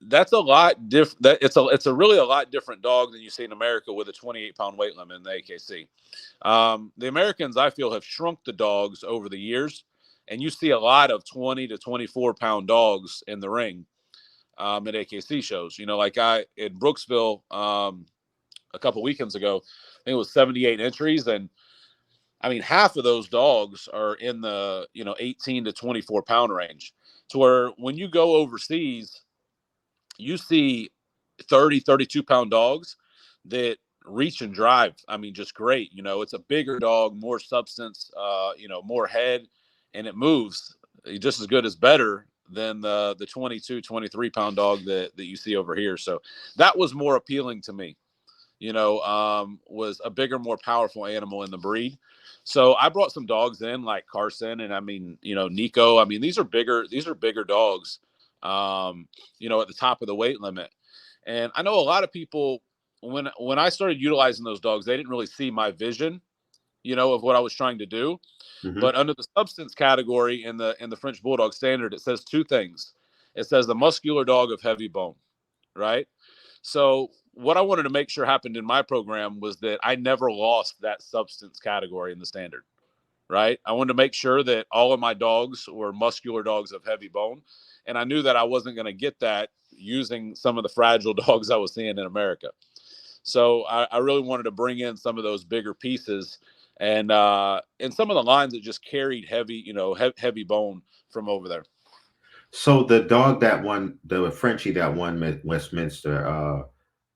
That's a lot different. It's a really a lot different dog than you see in America with a 28-pound weight limit in the AKC. The Americans, I feel, have shrunk the dogs over the years, and you see a lot of 20 to 24-pound dogs in the ring at AKC shows. Like in Brooksville a couple weekends ago, I think it was 78 entries, and half of those dogs are in the 18 to 24-pound range. To where when you go overseas, you see 30, 32-pound dogs that reach and drive. Just great. It's a bigger dog, more substance, more head, and it moves just as good as better than the 22, 23-pound dog that you see over here. So that was more appealing to me, was a bigger, more powerful animal in the breed. So I brought some dogs in like Carson and Nico. These are bigger dogs, at the top of the weight limit. And I know a lot of people, when I started utilizing those dogs, they didn't really see my vision, of what I was trying to do. Mm-hmm. But under the substance category in the French Bulldog standard, it says two things. It says the muscular dog of heavy bone, right? So what I wanted to make sure happened in my program was that I never lost that substance category in the standard, right? I wanted to make sure that all of my dogs were muscular dogs of heavy bone. And I knew that I wasn't going to get that using some of the fragile dogs I was seeing in America. So I really wanted to bring in some of those bigger pieces and some of the lines that just carried heavy, heavy bone from over there. So the dog that won, the Frenchie that won Westminster,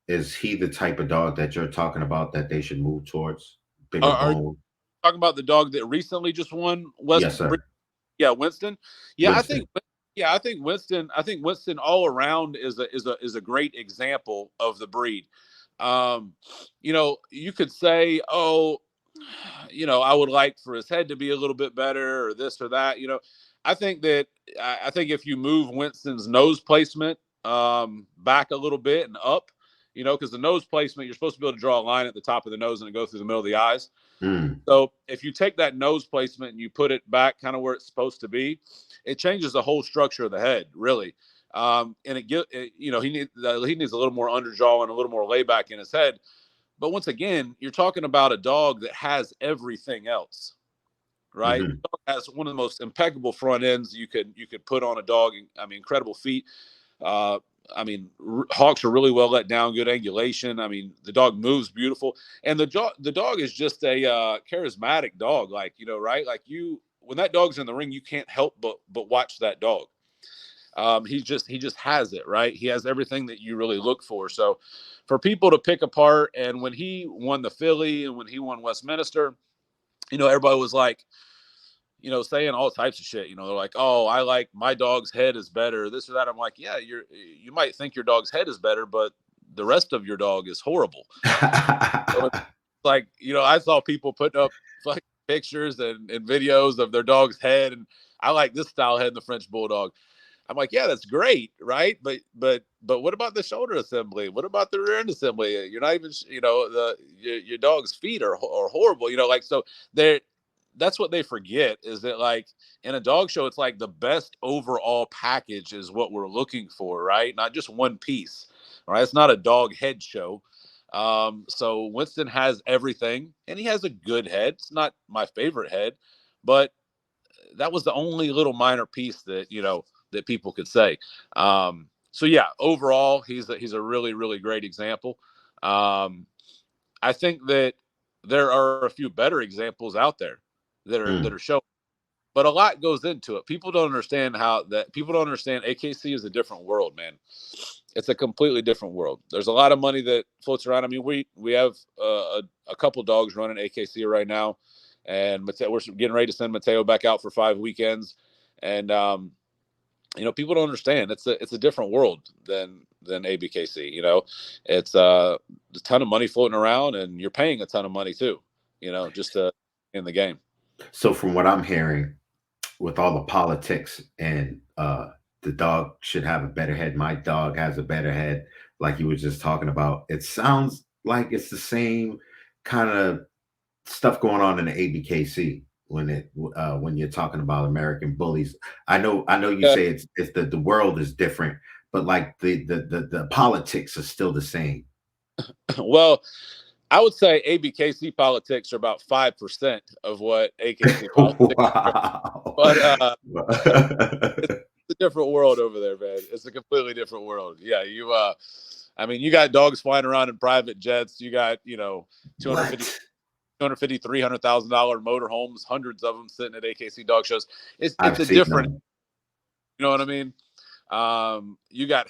is he the type of dog that you're talking about that they should move towards? Bigger bone? Are you talking about the dog that recently just won Yes, sir. Yeah, Winston. Yeah, Winston. I think Winston all around is a great example of the breed. You could say, I would like for his head to be a little bit better or this or that. I think if you move Winston's nose placement back a little bit and up, because the nose placement, you're supposed to be able to draw a line at the top of the nose and it goes through the middle of the eyes. Mm. So if you take that nose placement and you put it back kind of where it's supposed to be, it changes the whole structure of the head, really. And he needs a little more underjaw and a little more layback in his head. But once again, you're talking about a dog that has everything else. right? The dog has one of the most impeccable front ends you could put on a dog. I mean, incredible feet. I mean, hawks are really well let down, good angulation. I mean, the dog moves beautiful, and the dog is just a charismatic dog, like, you know, right? Like, when that dog's in the ring, you can't help but watch that dog. He just has it, right? He has everything that you really look for. So for people to pick apart, and when he won the Philly and when he won Westminster, you know, everybody was like, you know, saying all types of shit. You know, they're like, "Oh, I like my dog's head is better," this or that. I'm like, yeah, you might think your dog's head is better, but the rest of your dog is horrible. So it's like, you know, I saw people putting up fucking pictures and videos of their dog's head, and I like this style head in the French Bulldog. I'm like, yeah, that's great, right? But what about the shoulder assembly? What about the rear end assembly? You're not even, you know, your dog's feet are horrible, you know, like, so that's what they forget, is that, like, in a dog show, it's like the best overall package is what we're looking for, right? Not just one piece, right? It's not a dog head show. So Winston has everything, and he has a good head. It's not my favorite head, but that was the only little minor piece that, you know, that people could say. So yeah, overall, he's a really, really great example. I think that there are a few better examples out there that are showing, but a lot goes into it. People don't understand AKC is a different world, man. It's a completely different world. There's a lot of money that floats around. I mean, we have a couple dogs running AKC right now, and we're getting ready to send Mateo back out for 5 weekends. And you know, people don't understand. It's a different world than ABKC. You know, it's a ton of money floating around, and you're paying a ton of money too. You know, just in the game. So from what I'm hearing, with all the politics and the dog should have a better head, my dog has a better head, like you were just talking about, it sounds like it's the same kind of stuff going on in the ABKC when you're talking about American bullies. I know you say it's the world is different, but like the politics are still the same. Well, I would say ABKC politics are about 5% of what AKC politics Wow. are. But it's a different world over there, man. It's a completely different world. Yeah, I mean, you got dogs flying around in private jets. You got, you know, $250,000, $300,000 motorhomes, hundreds of them sitting at AKC dog shows. It's a different, you know what I mean? You got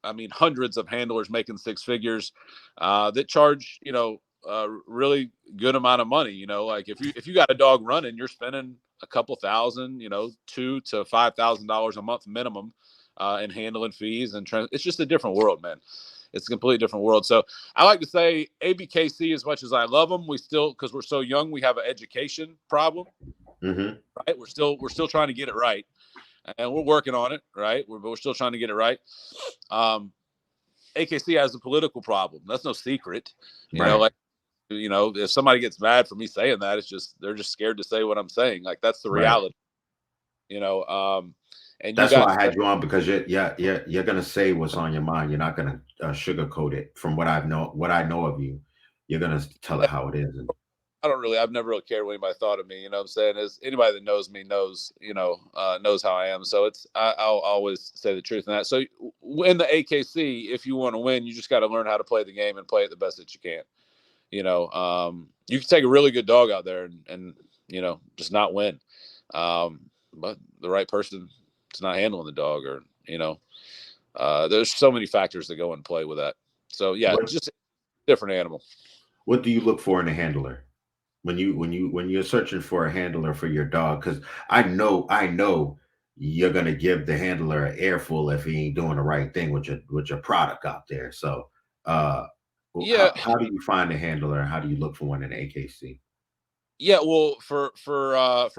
I mean, hundreds of handlers making 6 figures that charge, you know, really good amount of money. You know, like if you got a dog running, you're spending a couple thousand, you know, $2,000 to $5,000 a month minimum in handling fees and it's just a different world, man. It's a completely different world. So I like to say ABKC, as much as I love them, we still, because we're so young, we have an education problem. Right? We're still trying to get it right. And we're working on it, right? We're still trying to get it right. AKC has a political problem. That's no secret. You know, like, you know, if somebody gets mad for me saying that, it's just they're just scared to say what I'm saying. Like, that's the reality. You know, and that's why I had you on, because you're gonna say what's on your mind. You're not gonna sugarcoat it. From what I know of you, you're gonna tell it how it is. I've never really cared what anybody thought of me. You know what I'm saying? As anybody that knows me knows, you know, knows how I am. So I'll always say the truth in that. So in the AKC, if you want to win, you just got to learn how to play the game and play it the best that you can. You know, you can take a really good dog out there and you know, just not win. But the right person is not handling the dog, or, you know, there's so many factors that go in play with that. So yeah, just a different animal. What do you look for in a handler when you're searching for a handler for your dog? Because I know you're gonna give the handler an earful if he ain't doing the right thing with your product out there. So yeah, how do you find a handler? How do you look for one in AKC? Yeah, well, for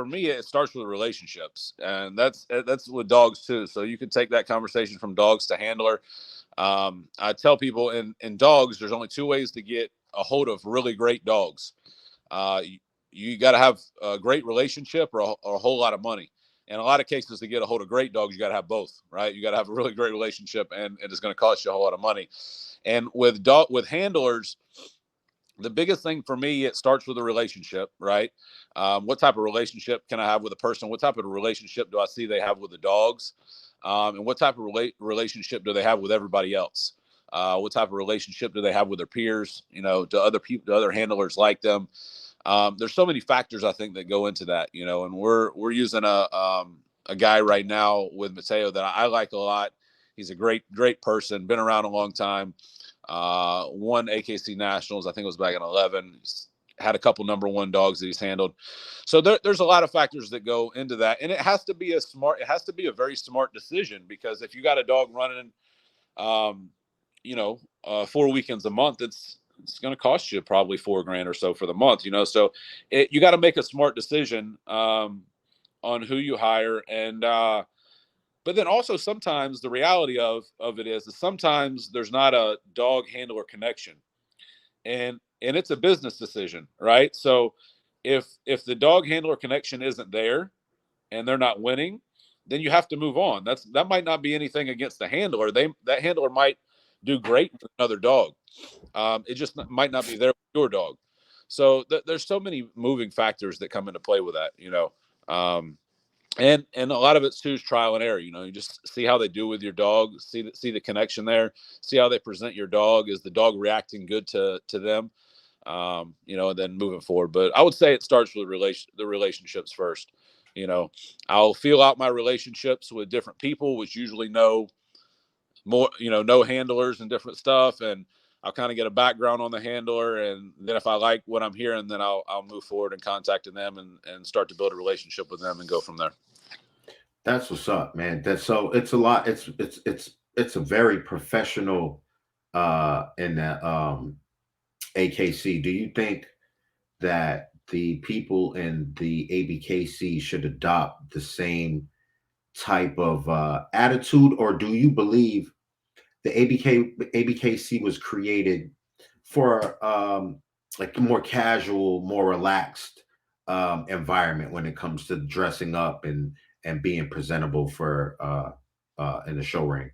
me, it starts with relationships, and that's with dogs too. So you could take that conversation from dogs to handler. I tell people in dogs, there's only 2 ways to get a hold of really great dogs. You got to have a great relationship or a whole lot of money. In a lot of cases, to get a hold of great dogs, you got to have both, right? You got to have a really great relationship, and it's going to cost you a whole lot of money. And with handlers, the biggest thing for me, it starts with a relationship, right? What type of relationship can I have with a person? What type of relationship do I see they have with the dogs? And what type of relationship do they have with everybody else? What type of relationship do they have with their peers? You know, to other people, to other handlers like them. There's so many factors I think that go into that. You know, and we're using a guy right now with Mateo that I like a lot. He's a great person, been around a long time. Won AKC Nationals, I think it was back in 11. He's had a couple #1 dogs that he's handled. So there's a lot of factors that go into that, and it has to be a very smart decision, because if you got a dog running, you know, 4 weekends a month, it's going to cost you probably $4,000 or so for the month, you know. So you got to make a smart decision on who you hire, and but then also sometimes the reality of it is sometimes there's not a dog handler connection, and it's a business decision, right? So if the dog handler connection isn't there and they're not winning, then you have to move on. That might not be anything against the handler. That handler might do great with another dog. It just might not be there with your dog. So there's so many moving factors that come into play with that, you know. And a lot of it's too is trial and error. You know, you just see how they do with your dog, see the connection there, see how they present your dog. Is the dog reacting good to them? You know, and then moving forward. But I would say it starts with the relationships first. You know, I'll feel out my relationships with different people, which usually know more, you know handlers and different stuff, and I'll kind of get a background on the handler, and then if I like what I'm hearing, then I'll move forward and contacting them and start to build a relationship with them and go from there. That's what's up, man. That's so it's a lot. It's a very professional in that AKC. Do you think that the people in the ABKC should adopt the same type of attitude, or do you believe the ABKC was created for like a more casual, more relaxed environment when it comes to dressing up and being presentable for in the show ring?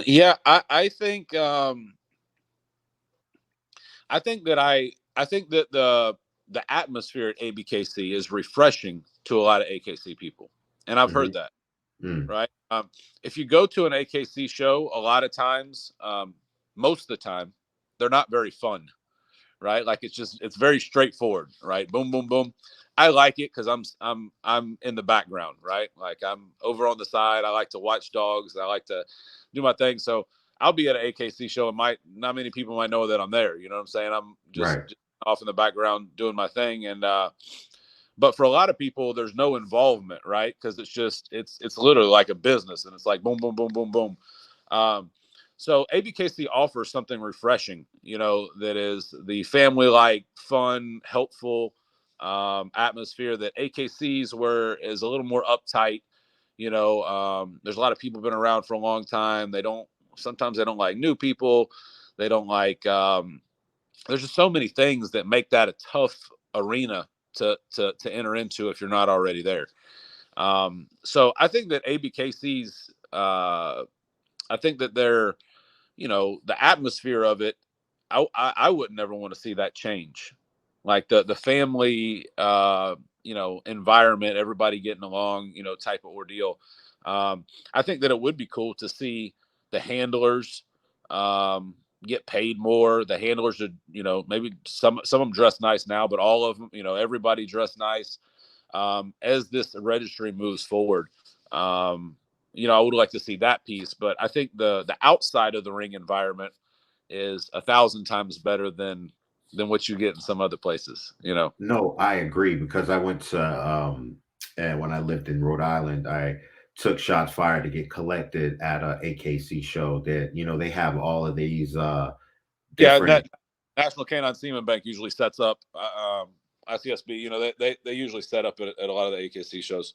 Yeah, I think that the atmosphere at ABKC is refreshing to a lot of AKC people, and I've heard Hmm. that. Mm. Right? If you go to an AKC show, a lot of times, most of the time, they're not very fun, right? Like it's very straightforward, right? Boom, boom, boom. I like it because I'm in the background, right? Like I'm over on the side. I like to watch dogs. I like to do my thing. So I'll be at an AKC show, and not many people might know that I'm there. You know what I'm saying? I'm Right. just off in the background doing my thing, and but for a lot of people, there's no involvement, right? Because it's literally like a business, and it's like boom, boom, boom, boom, boom. Um, so ABKC offers something refreshing, you know, that is the family-like, fun, helpful atmosphere that AKC's where is a little more uptight. You know, there's a lot of people been around for a long time. Sometimes they don't like new people. They don't like. There's just so many things that make that a tough arena to enter into if you're not already there. So I think that ABKC's, I think that they're, you know, the atmosphere of it, I wouldn't ever want to see that change. Like the family, you know, environment, everybody getting along, you know, type of ordeal. I think that it would be cool to see the handlers get paid more. The handlers are, you know, maybe some of them dress nice now, but all of them, you know, everybody dress nice as this registry moves forward. You know, I would like to see that piece, but I think the outside of the ring environment is 1,000 times better than what you get in some other places. You know. No, I agree because I went to and when I lived in Rhode Island, I took shots fired to get collected at a AKC show that, you know, they have all of these Yeah, different. that National Canine Seaman Bank usually sets up ICSB. You know, they usually set up at a lot of the AKC shows.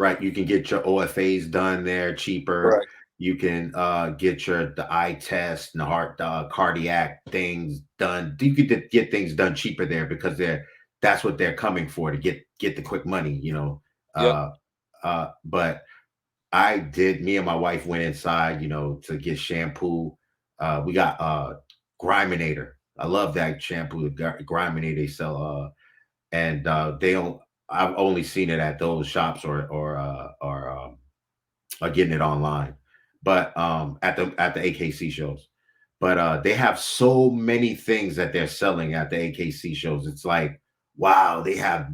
Right, you can get your OFAs done there cheaper. Right. You can get the eye test and the heart cardiac things done. You could get things done cheaper there because that's what they're coming for, to get the quick money, you know. Yep. But me and my wife went inside, you know, to get shampoo. We got Griminator. I love that shampoo, the Griminy they sell. And they don't. I've only seen it at those shops or getting it online, but at the AKC shows. But they have so many things that they're selling at the AKC shows. It's like, wow, they have,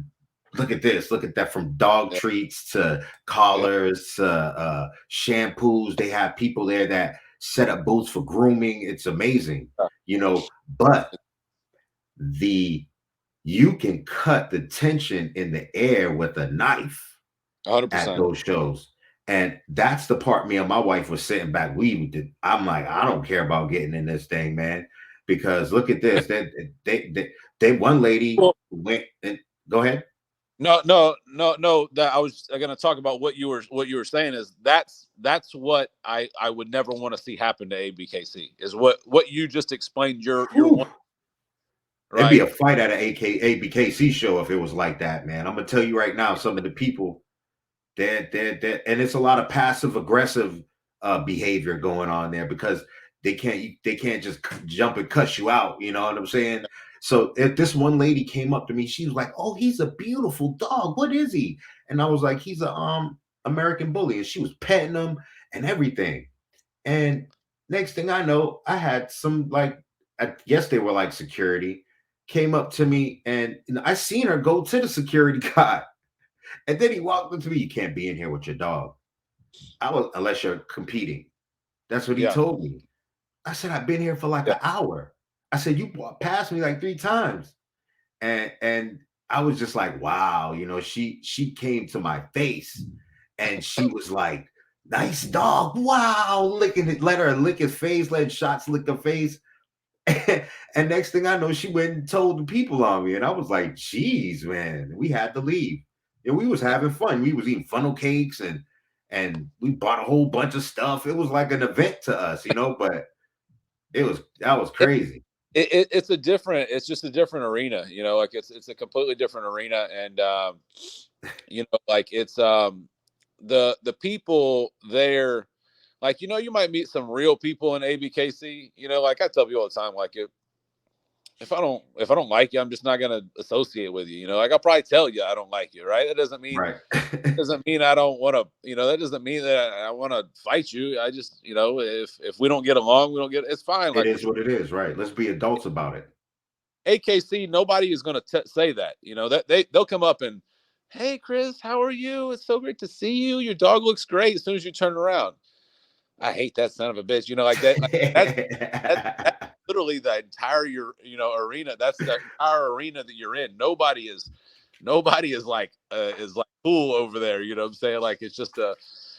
look at this, look at that, from dog Yeah. treats to Yeah. collars to shampoos. They have people there that set up booths for grooming. It's amazing, but the you can cut the tension in the air with a knife at 100%. those shows. And that's the part me and my wife was sitting back. I'm like, I don't care about getting in this thing, man. Because look at this. They one lady Well, went and go ahead. No. That I was going to talk about what you were saying is that's what I would never want to see happen to ABKC is what you just explained. Your one, It'd be right? a fight at an ABKC show if it was like that, man. I'm gonna tell you right now, some of the people, they're and it's a lot of passive aggressive behavior going on there because they can't just jump and cuss you out. You know what I'm saying? So if this one lady came up to me, she was like, "Oh, he's a beautiful dog. What is he?" And I was like, "He's a American bully." And she was petting him and everything. And next thing I know, I had some, like, I guess they were like security, came up to me, and I seen her go to the security guy. And then he walked up to me, "You can't be in here with your dog. Unless you're competing." That's what he Yeah. told me. I said, "I've been here for like an hour." I said, "You walked past me like 3 times." And I was just like, wow, she came to my face and she was like, "Nice dog. Wow." Licking it, let her lick his face, let shots lick her face. And next thing I know, she went and told the people on me. And I was like, geez, man, we had to leave. And we was having fun. We was eating funnel cakes and we bought a whole bunch of stuff. It was like an event to us, but that was crazy. It's just a different arena, like it's a completely different arena. And, like it's, the people there, like, you might meet some real people in ABKC, like I tell people all the time, like if I don't like you, I'm just not going to associate with you. Like I'll probably tell you I don't like you. Right. That doesn't mean, Right. I don't want to, that doesn't mean that I want to fight you. I just, if we don't get along, we don't get, it's fine. It Like is what it is, right? Let's be adults about it. AKC, nobody is going to say that, that they'll come up and, "Hey, Chris, how are you? It's so great to see you. Your dog looks great." As soon as you turn around, "I hate that son of a bitch," like that. Like, that's literally the entire arena. That's the entire arena that you're in. Nobody is like cool over there. You know what I'm saying? Like it's just and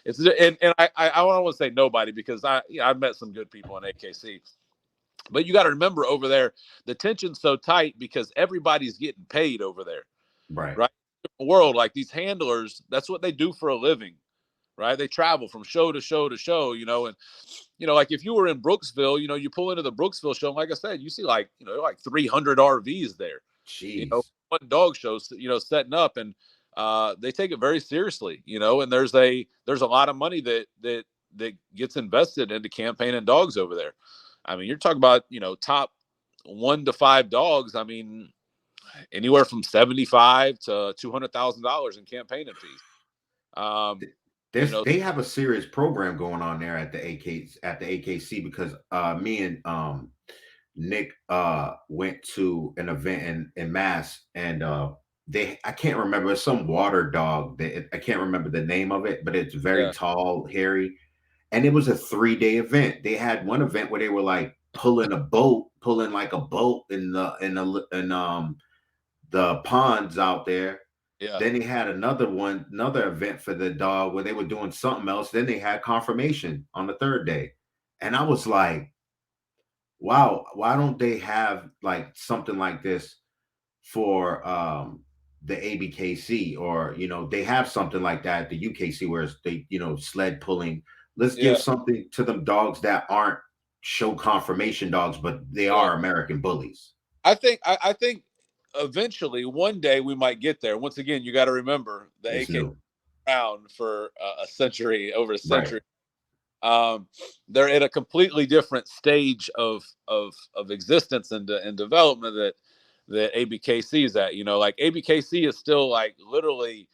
I don't want to say nobody because I've met some good people in AKC. But you got to remember over there, the tension's so tight because everybody's getting paid over there. Right. Right. World, like these handlers, that's what they do for a living. Right. They travel from show to show to show, and, like if you were in Brooksville, you pull into the Brooksville show. And like I said, you see like 300 RVs there. Jeez. One dog show, setting up, and they take it very seriously, and there's a lot of money that gets invested into campaigning dogs over there. I mean, you're talking about, top 1 to 5 dogs. I mean, anywhere from $75,000 to $200,000 in campaigning fees. They have a serious program going on there at the AKC because me and Nick went to an event in Mass, and I can't remember, it's some water dog that I can't remember the name of it, but it's very tall, hairy, and it was a 3-day event. They had one event where they were like pulling like a boat in the ponds out there. Yeah. Then they had another event for the dog where they were doing something else. Then they had confirmation on the 3rd day. And I was like, wow, why don't they have like something like this for the ABKC, or they have something like that at the UKC where it's they sled pulling. Let's give something to them dogs that aren't show confirmation dogs, but they are American bullies. I think eventually one day we might get there. Once again, you got to remember the AK around for over a century. they're at a completely different stage of existence and development that ABKC is at. You know, like ABKC is still like literally,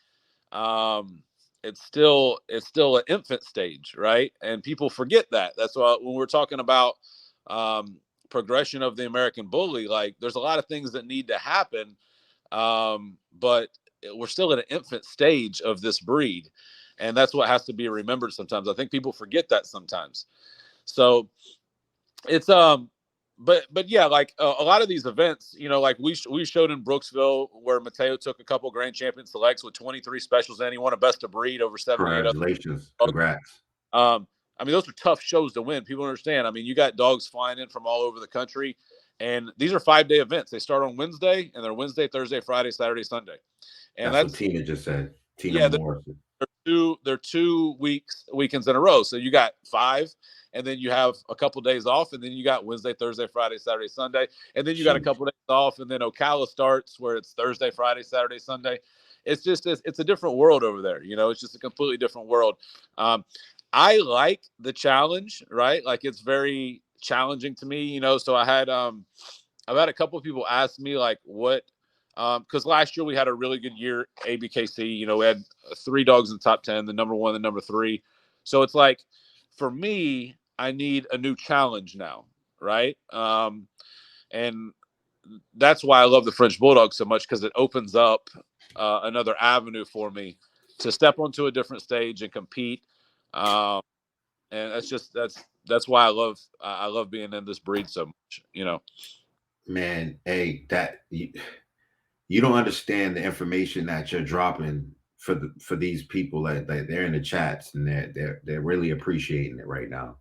it's still an infant stage, right? And people forget that. That's why when we're talking about progression of the American Bully, like there's a lot of things that need to happen, but we're still at an infant stage of this breed, and that's what has to be remembered sometimes. I think people forget that sometimes. So it's but yeah, like a lot of these events, you know, like we showed in Brooksville where Mateo took a couple grand champion selects with 23 specials, and he won a best of breed over 78. Congratulations. Congrats. I mean, those are tough shows to win. People understand. I mean, you got dogs flying in from all over the country, and these are 5-day events. They start on Wednesday, and they're Wednesday, Thursday, Friday, Saturday, Sunday. And that's what Tina just said. Tina Moore. They're 2 weekends in a row. So you got 5, and then you have a couple days off, and then you got Wednesday, Thursday, Friday, Saturday, Sunday, and then you got a couple days off, and then Ocala starts where it's Thursday, Friday, Saturday, Sunday. It's just it's a different world over there. You know, it's just a completely different world. I like the challenge, right? Like it's very challenging to me, you know. So I've had a couple of people ask me like what, because last year we had a really good year, ABKC. You know, we had 3 dogs in the top 10, the number 1, the number 3. So it's like, for me, I need a new challenge now, right? And that's why I love the French Bulldog so much, because it opens up another avenue for me to step onto a different stage and compete. And that's why I love being in this breed so much, you know. Man, hey, that you don't understand the information that you're dropping for these people that they're in the chats, and they're really appreciating it right now.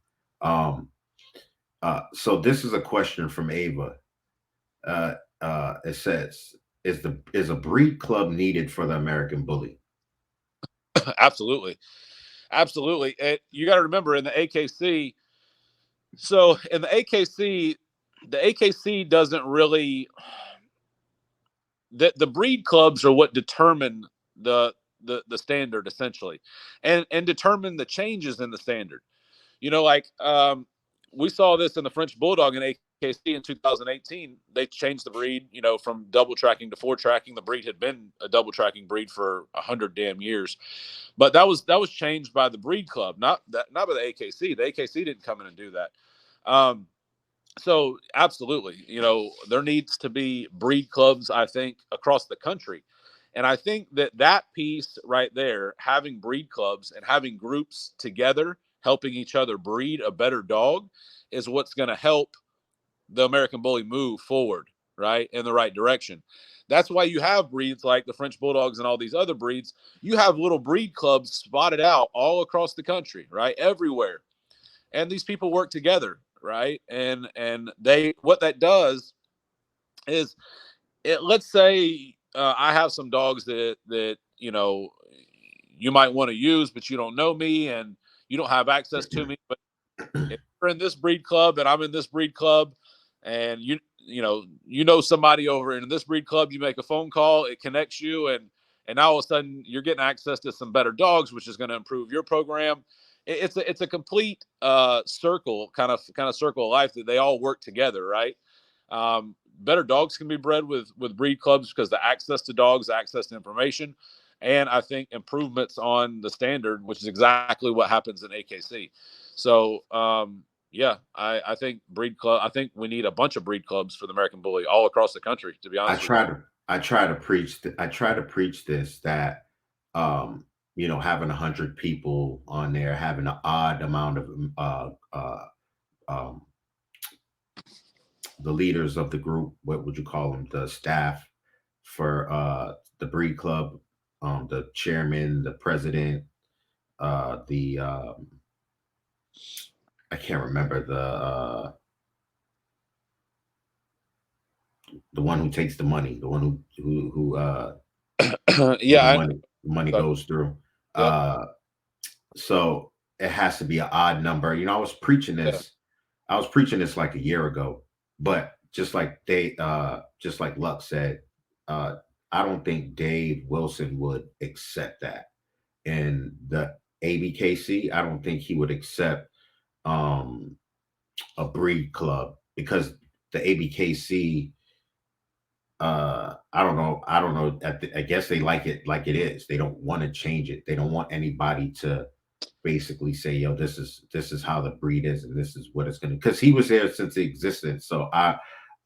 So this is a question from Ava. It says, is a breed club needed for the American Bully? Absolutely. You got to remember, in the AKC, so in the AKC doesn't really, the breed clubs are what determine the standard, essentially, and determine the changes in the standard. You know, like we saw this in the French Bulldog in AKC in 2018. They changed the breed, you know, from double tracking to 4 tracking. The breed had been a double tracking breed for 100 damn years, but that was changed by the breed club, not by the AKC. The AKC didn't come in and do that. So absolutely, you know, there needs to be breed clubs, I think, across the country. And I think that piece right there, having breed clubs and having groups together, helping each other breed a better dog, is what's going to help the American Bully move forward, right, in the right direction. That's why you have breeds like the French Bulldogs and all these other breeds. You have little breed clubs spotted out all across the country, right, everywhere. And these people work together, right? And what that does is, let's say I have some dogs that you know you might want to use, but you don't know me and you don't have access to me. But if you're in this breed club and I'm in this breed club, and you know somebody over in this breed club, you make a phone call, it connects you, and now all of a sudden you're getting access to some better dogs, which is going to improve your program. It's a complete circle, kind of circle of life, that they all work together, right? Better dogs can be bred with breed clubs because the access to dogs, access to information, and I think improvements on the standard, which is exactly what happens in AKC. So yeah, I think breed club. I think we need a bunch of breed clubs for the American Bully all across the country. To be honest, I try to preach this, that you know, having 100 people on there, having an odd amount of the leaders of the group, what would you call them, the staff for the breed club, the chairman, the president, I can't remember the one who takes the money, the one who yeah, the money goes through. Yep. So it has to be an odd number. You know, I was preaching this like a year ago, but just like Luck said, I don't think Dave Wilson would accept that. And the ABKC, I don't think he would accept um, a breed club, because the ABKC, I don't know. I guess they like it like it is. They don't want to change it. They don't want anybody to basically say, "Yo, this is how the breed is, and this is what it's gonna." Because he was there since it existed, so I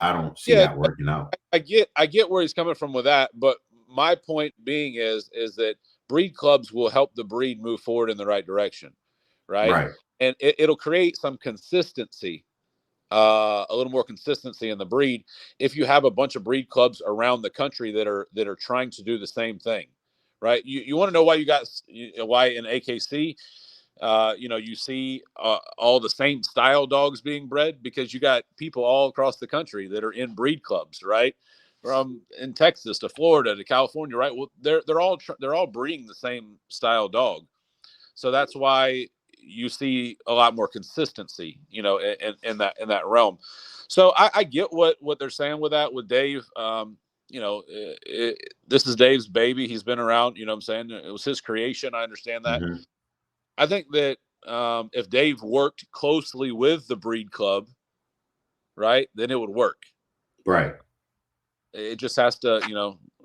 don't see Yeah, that working out. I get where he's coming from with that, but my point being is that breed clubs will help the breed move forward in the right direction, right? Right, And it'll create some consistency, a little more consistency in the breed if you have a bunch of breed clubs around the country that are trying to do the same thing, right? You want to know why why in AKC, you see all the same style dogs being bred, because you got people all across the country that are in breed clubs, right? From in Texas to Florida to California, right? Well, they're all breeding the same style dog, so that's why you see a lot more consistency, in that realm. So I get what they're saying with that with Dave. This is Dave's baby. He's been around. You know what I'm saying? It was his creation. I understand that. hmm I think that if Dave worked closely with the breed club, right, then it would work. right. It just has to,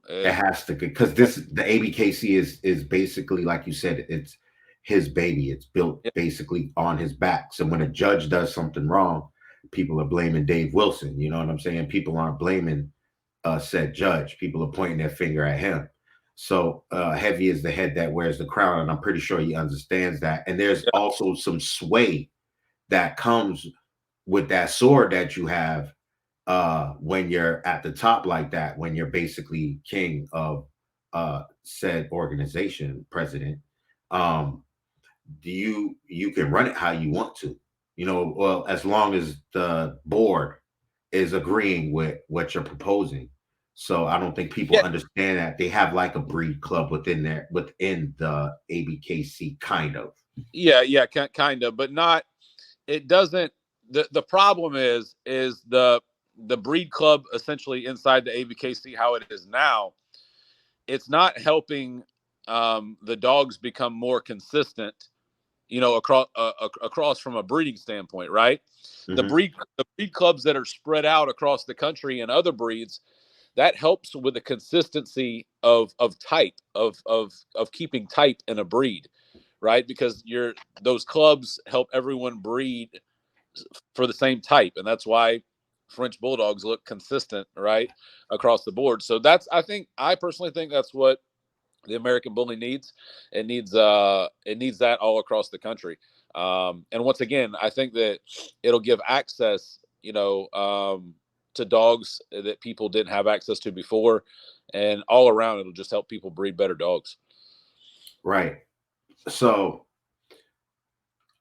It has to, because the ABKC is basically, like you said, it's his baby. It's built yeah, basically on his back. So when a judge does something wrong, people are blaming Dave Wilson. You know what I'm saying? People aren't blaming said judge. People are pointing their finger at him. So heavy is the head that wears the crown, and I'm pretty sure he understands that. And there's yeah, also some sway that comes with that sword that you have when you're at the top like that, when you're basically king of said organization, president. um you can run it how you want to, well, as long as the board is agreeing with what you're proposing. So I don't think people yeah, understand that they have like a breed club within the ABKC, kind of. yeah, kind of, but not. It doesn't. The problem is the breed club essentially inside the ABKC, how it is now. It's not helping the dogs become more consistent, across from a breeding standpoint, right? The Hmm. breed the breed clubs that are spread out across the country and other breeds, that helps with the consistency of type of keeping type in a breed, right? Because those clubs help everyone breed for the same type, and that's why French bulldogs look consistent, right, across the board. So I personally think that's what the American bully needs. It needs that all across the country. And once again, I think that it'll give access, to dogs that people didn't have access to before, and all around it'll just help people breed better dogs. Right. So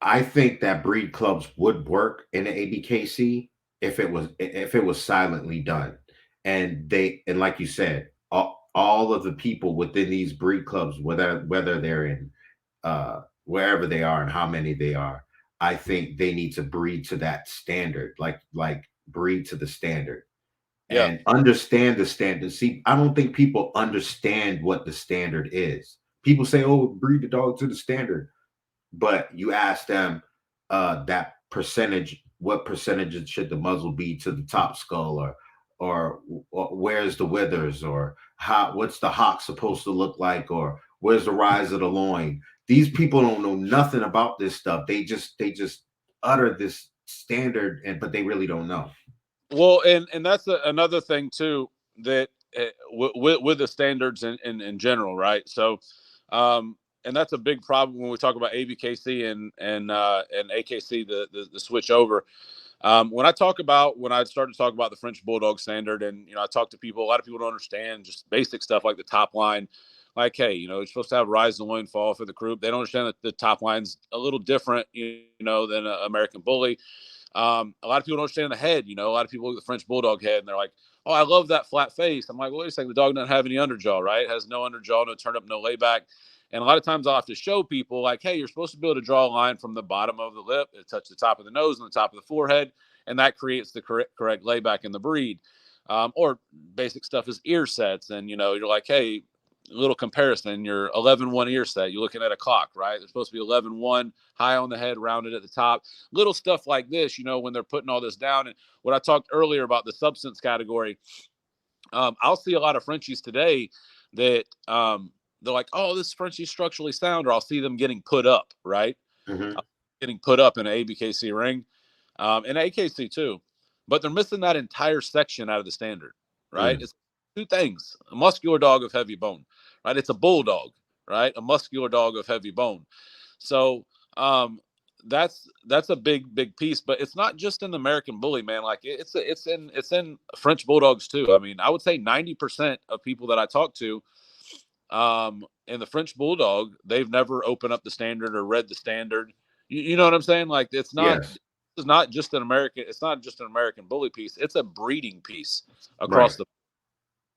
I think that breed clubs would work in the ABKC if it was silently done, and like you said, all of the people within these breed clubs, whether they're in wherever they are and how many they are, I think they need to breed to that standard, like breed to the standard Yeah. and understand the standard. See, I don't think people understand what the standard is. People say, "Oh, breed the dog to the standard," but you ask them that percentage, what percentage should the muzzle be to the top skull, or where's the withers, or what's the hock supposed to look like, or where's the rise of the loin. These people don't know nothing about this stuff. They just utter this standard, but they really don't know. Well, and that's another thing too, that with the standards in general, right? So, and that's a big problem when we talk about ABKC and AKC, the switch over. When I started to talk about the French Bulldog standard, and I talk to people, a lot of people don't understand just basic stuff like the top line. Like, hey, you're supposed to have rise and loin fall for the group. They don't understand that the top line's a little different, than an American Bully. A lot of people don't understand the head. A lot of people look at the French Bulldog head and they're like, "Oh, I love that flat face." I'm like, "Well, wait a second. The dog doesn't have any underjaw, right? It has no underjaw, no turn up, no layback." And a lot of times I'll have to show people, like, "Hey, you're supposed to be able to draw a line from the bottom of the lip, it touch the top of the nose and the top of the forehead, and that creates the correct layback in the breed." Or basic stuff is ear sets, and you're like, "Hey, little comparison. Your 11-1 ear set, you're looking at a clock, right? They're supposed to be 11-1, high on the head, rounded at the top. Little stuff like this, when they're putting all this down. And what I talked earlier about the substance category, I'll see a lot of Frenchies today that they're like, oh, this Frenchie's structurally sound, or I'll see them getting put up, right? Mm-hmm. Getting put up in an ABKC ring, and AKC too. But they're missing that entire section out of the standard, right? It's two things: a muscular dog of heavy bone, right? It's a bulldog, right? A muscular dog of heavy bone. So that's a big piece. But it's not just in the American Bully, man. Like it's in French Bulldogs too. I mean, I would say 90% of people that I talk to in the French Bulldog, they've never opened up the standard or read the standard. You know what I'm saying? Like it's not. Yes. It's not just an American. It's not just an American Bully piece. It's a breeding piece across the.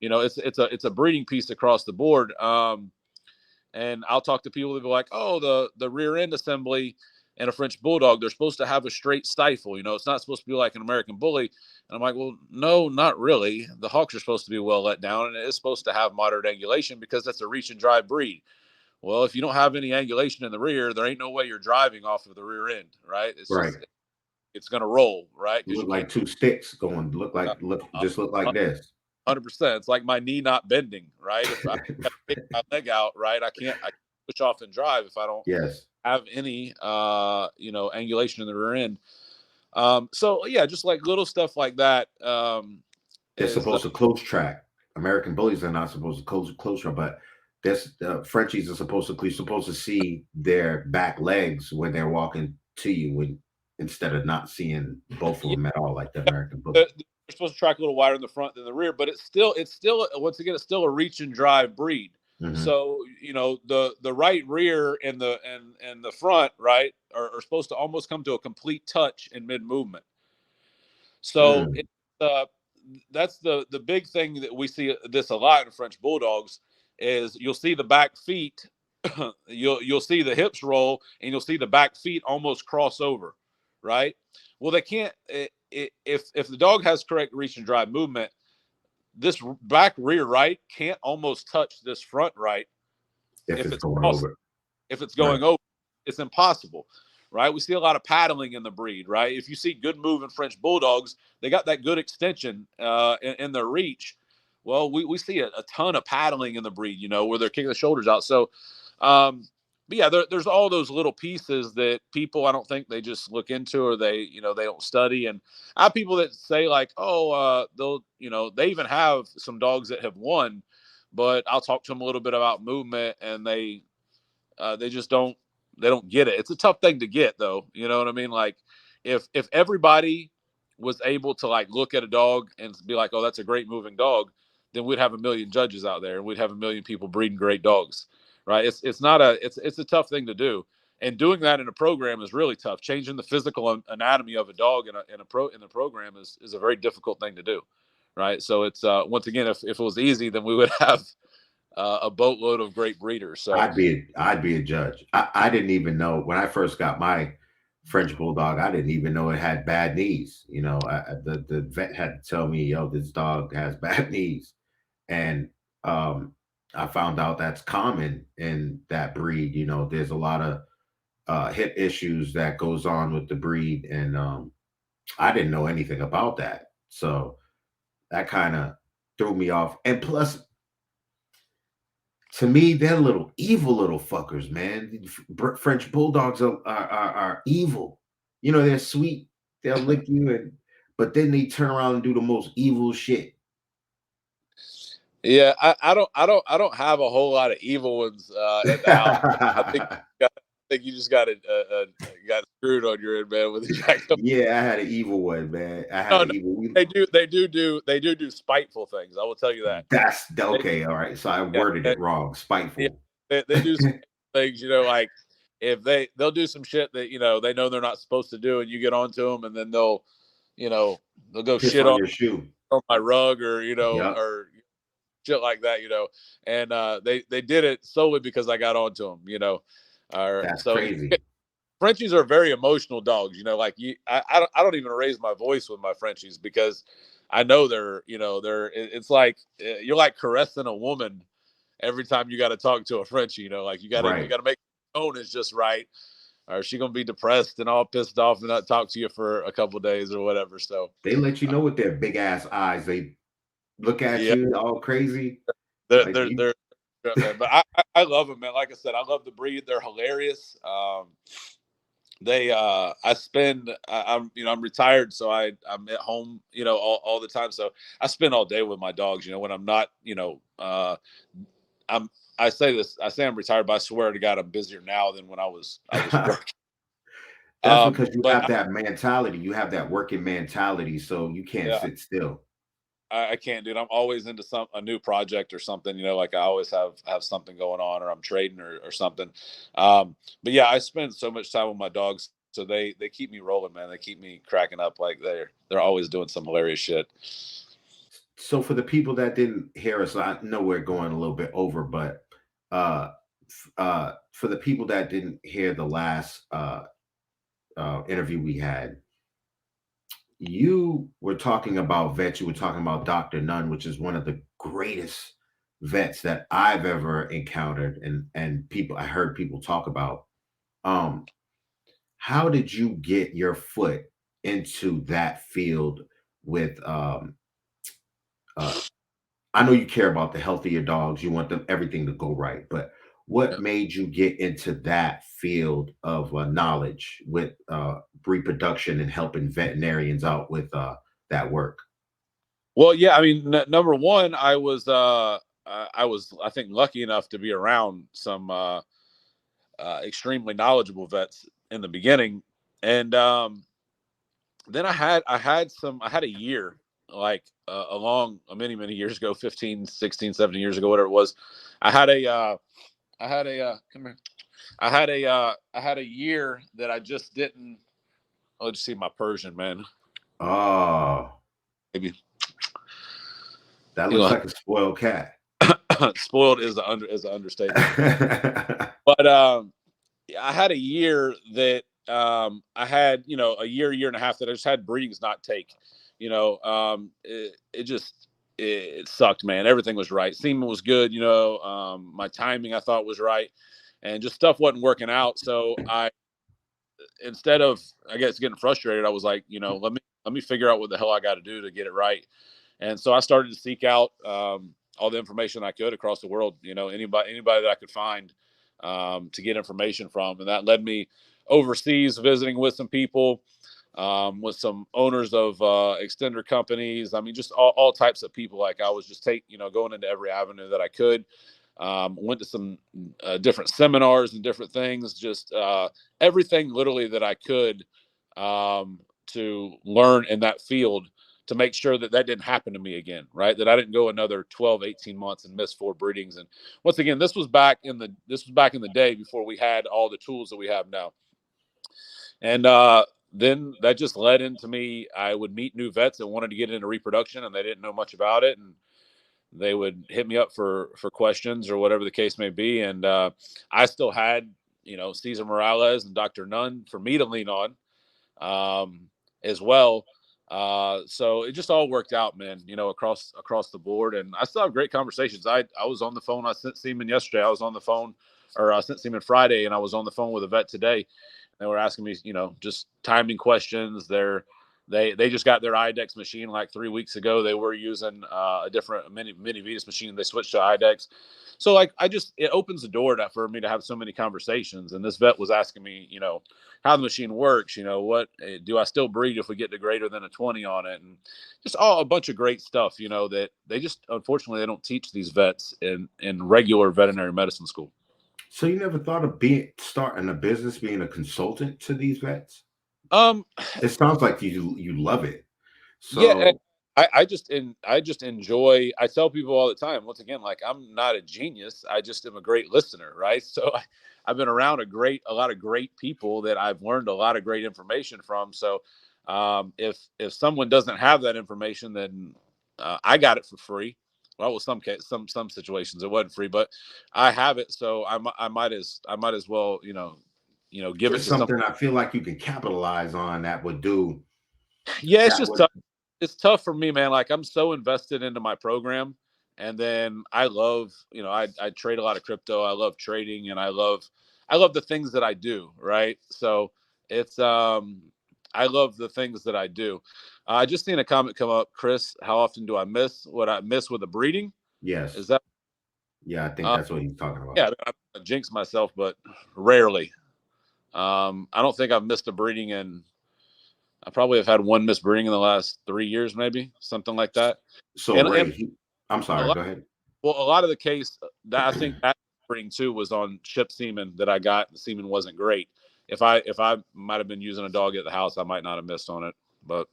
It's a breeding piece across the board. And I'll talk to people that be like, oh, the rear end assembly in a French Bulldog, they're supposed to have a straight stifle. It's not supposed to be like an American Bully. And I'm like, well, no, not really. The hocks are supposed to be well let down, and it is supposed to have moderate angulation because that's a reach and drive breed. Well, if you don't have any angulation in the rear, there ain't no way you're driving off of the rear end, right? It's going to roll, right? Look like two sticks going. Look like this. 100%. It's like my knee not bending, right? If I take my leg out, right, I can't push off and drive if I don't have any, angulation in the rear end. So yeah, just like little stuff like that. They're supposed to close track. American Bullies are not supposed to close track, but this Frenchies are supposed to see their back legs when they're walking to you, instead of not seeing both of them at all, like the American Bully. They're supposed to track a little wider in the front than the rear, but it's still once again, it's still a reach and drive breed. Mm-hmm. So the right rear and the front, right, are supposed to almost come to a complete touch in mid movement. So that's the big thing that we see this a lot in French Bulldogs is you'll see the back feet, you'll see the hips roll, and you'll see the back feet almost cross over, right? Well, they can't. If the dog has correct reach and drive movement, this back rear right can't almost touch this front right if it's going over. If it's going over, it's impossible, right? We see a lot of paddling in the breed, right? If you see good moving French Bulldogs, they got that good extension in their reach. Well, we see a ton of paddling in the breed, where they're kicking the shoulders out. So, but yeah, there's all those little pieces that people, I don't think they just look into, or they don't study. And I have people that say like, they even have some dogs that have won, but I'll talk to them a little bit about movement, and they just don't get it. It's a tough thing to get, though. You know what I mean? Like if everybody was able to like look at a dog and be like, oh, that's a great moving dog, then we'd have 1 million judges out there, and we'd have 1 million people breeding great dogs. Right. It's a tough thing to do. And doing that in a program is really tough. Changing the physical anatomy of a dog in the program is a very difficult thing to do. Right. So it's once again, if it was easy, then we would have a boatload of great breeders. So I'd be a judge. I didn't even know when I first got my French Bulldog, I didn't even know it had bad knees. The vet had to tell me, yo, this dog has bad knees. And I found out that's common in that breed. There's a lot of hip issues that goes on with the breed, and I didn't know anything about that, so that kind of threw me off. And plus, to me, they're evil little fuckers, man. French Bulldogs are evil. They're sweet, they'll lick you, but then they turn around and do the most evil shit. Yeah, I don't have a whole lot of evil ones at the house. I think you just got screwed on your end, man. With the yeah, I had an evil one, man. They do spiteful things. I will tell you that. That's okay. All right, so I worded it wrong. Spiteful. Yeah, they do some things, like if they'll do some shit that they know they're not supposed to do, and you get onto them, and then they'll go piss shit on your shoe, on my rug, or or shit like that, and they did it solely because I got onto them, That's crazy. Frenchies are very emotional dogs, like I don't even raise my voice with my Frenchies because I know it's like you're like caressing a woman every time you got to talk to a Frenchie, like you got Right. to make the tone is just right, or she gonna be depressed and all pissed off and not talk to you for a couple days or whatever. So They let you know with their big ass eyes. They look at yeah, you all crazy. they're Like they're you, they're yeah, man. But I love them, man. Like I said, I love the breed. They're hilarious. I'm retired, so I'm at home, all the time. So I spend all day with my dogs, when I'm not, I'm I say I'm retired, but I swear to God I'm busier now than when I was working. that's because you But have that mentality. You have that working mentality, so you can't yeah, sit still. I can't, dude. I'm always into a new project or something, like I always have something going on, or I'm trading or something. But yeah, I spend so much time with my dogs, so they keep me rolling, man. They keep me cracking up. Like they're always doing some hilarious shit. So for the people that didn't hear us, I know we're going a little bit over, but uh for the people that didn't hear the last interview we had, you were talking about vets. You were talking about Dr. Nunn, which is one of the greatest vets that I've ever encountered, and people I heard people talk about. Um, how did you get your foot into that field with uh I know you care about the health of your dogs, you want them everything to go right, but what Yeah. made you get into that field of knowledge with reproduction and helping veterinarians out with that work? Well, yeah. I mean, number one, I think lucky enough to be around some extremely knowledgeable vets in the beginning, and then I had a year, like along many years ago, 15, 16, 17 years ago, whatever it was. I had a come here. I had a year that I just didn't. Oh, let's see my Persian, man. Oh, Maybe that you looks know like a spoiled cat. spoiled is an understatement. But I had a year that I had, a year and a half that I just had breedings not take. It just it sucked, man. Everything was right. Semen was good. My timing I thought was right, and just stuff wasn't working out. So instead of, I guess, getting frustrated, I was like, let me figure out what the hell I got to do to get it right. And so I started to seek out all the information I could across the world. Anybody that I could find to get information from, and that led me overseas, visiting with some people, with some owners of extender companies. I mean, just all types of people. Like I was just going into every avenue that I could. Went to some different seminars and different things, just everything literally that I could to learn in that field, to make sure that didn't happen to me again, right? That I didn't go another 12, 18 months and miss 4 breedings. And once again, this was back in the day before we had all the tools that we have now. And then that just led into me. I would meet new vets that wanted to get into reproduction and they didn't know much about it. And they would hit me up for questions or whatever the case may be. And I still had, Cesar Morales and Dr. Nunn for me to lean on as well. So it just all worked out, man, across the board. And I still have great conversations. I was on the phone. I sent semen yesterday. I was on the phone, or I sent semen Friday, and I was on the phone with a vet today. They were asking me, just timing questions. They just got their IDEX machine like 3 weeks ago. They were using a different mini Vetus machine. They switched to IDEX. So like, it opens the door for me to have so many conversations. And this vet was asking me, how the machine works, what do I still breed if we get to greater than a 20 on it? And just a bunch of great stuff, that they just, unfortunately, they don't teach these vets in regular veterinary medicine school. So you never thought of starting a business, being a consultant to these vets? It sounds like you love it. Yeah, So I just enjoy. I tell people all the time. Once again, like, I'm not a genius. I just am a great listener, right? So I've been around a lot of great people that I've learned a lot of great information from. So if someone doesn't have that information, then I got it for free. Well, with some situations it wasn't free, but I have it, so I might as well give it just to some. something I feel like you can capitalize on that would do Yeah, it's that just would tough. It's tough for me, man. Like, I'm so invested into my program, And then I love, I trade a lot of crypto. I love trading, and I love the things that I do. Right. So it's, I love the things that I do. I just seen a comment come up, Chris. How often do I miss what I miss with the breeding? Yes. Is that? Yeah, I think that's what he's talking about. Yeah, I jinx myself, but rarely. I don't think I've missed a breeding I probably have had one missed breeding in the last 3 years, maybe something like that. So And Ray, I'm a sorry, lot, go ahead. well, a lot of the case that I think that breeding too was on ship semen that I got. The semen wasn't great. If I might have been using a dog at the house, I might not have missed on it. But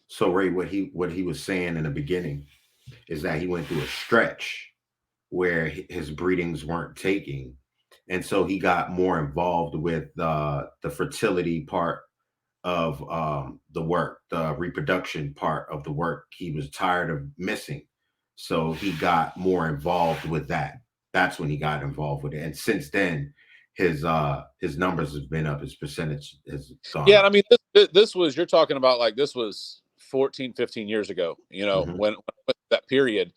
So Ray, what he was saying in the beginning is that he went through a stretch where his breedings weren't taking, and so he got more involved with the fertility part of the work, the reproduction part of the work. He was tired of missing, so he got more involved with that. That's when he got involved with it, and since then his numbers have been up, his percentage has gone yeah, up. I mean, this was, you're talking about, like, this was 14, 15 years ago, Mhm. when that period.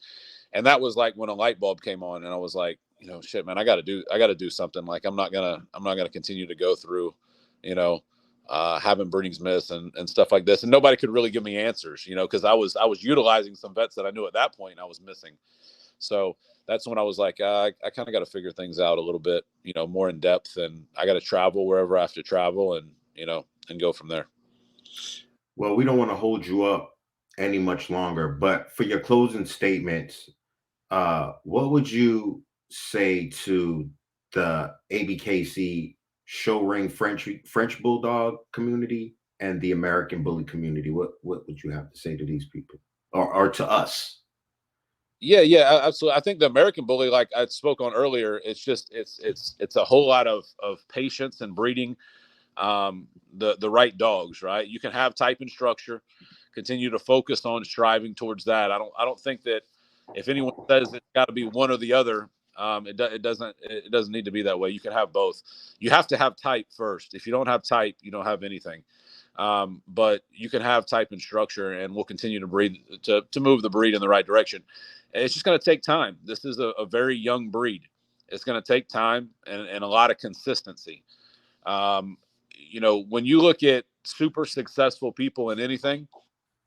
And that was like when a light bulb came on, and I was like, shit, man, I got to do something. Like, I'm not gonna continue to go through, you know, having breedings miss and stuff like this. And nobody could really give me answers, because I was utilizing some vets that I knew at that point I was missing. So that's when I was like, I kind of got to figure things out a little bit, more in depth, and I got to travel wherever I have to travel, and and go from there. Well, we don't want to hold you up any much longer, but for your closing statements, what would you say to the ABKC show ring French Bulldog community and the American Bully community? What would you have to say to these people, or to us? Yeah, absolutely. I think the American Bully, like I spoke on earlier, it's a whole lot of patience and breeding the right dogs. Right, you can have type and structure, continue to focus on striving towards that. I don't think that if anyone says it's got to be one or the other, it doesn't need to be that way. You can have both. You have to have type first. If you don't have type, you don't have anything. But you can have type and structure, and we'll continue to breed to move the breed in the right direction. And it's just going to take time. This is a very young breed. It's going to take time and a lot of consistency. When you look at super successful people in anything,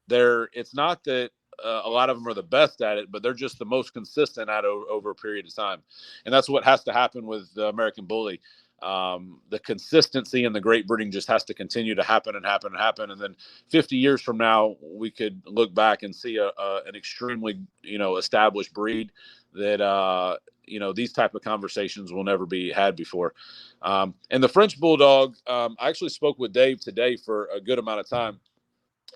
it's not that a lot of them are the best at it, but they're just the most consistent at over a period of time. And that's what has to happen with the American Bully. The consistency and the great breeding just has to continue to happen and happen and happen. And then 50 years from now, we could look back and see an extremely, established breed that, these type of conversations will never be had before. And the French Bulldog, I actually spoke with Dave today for a good amount of time.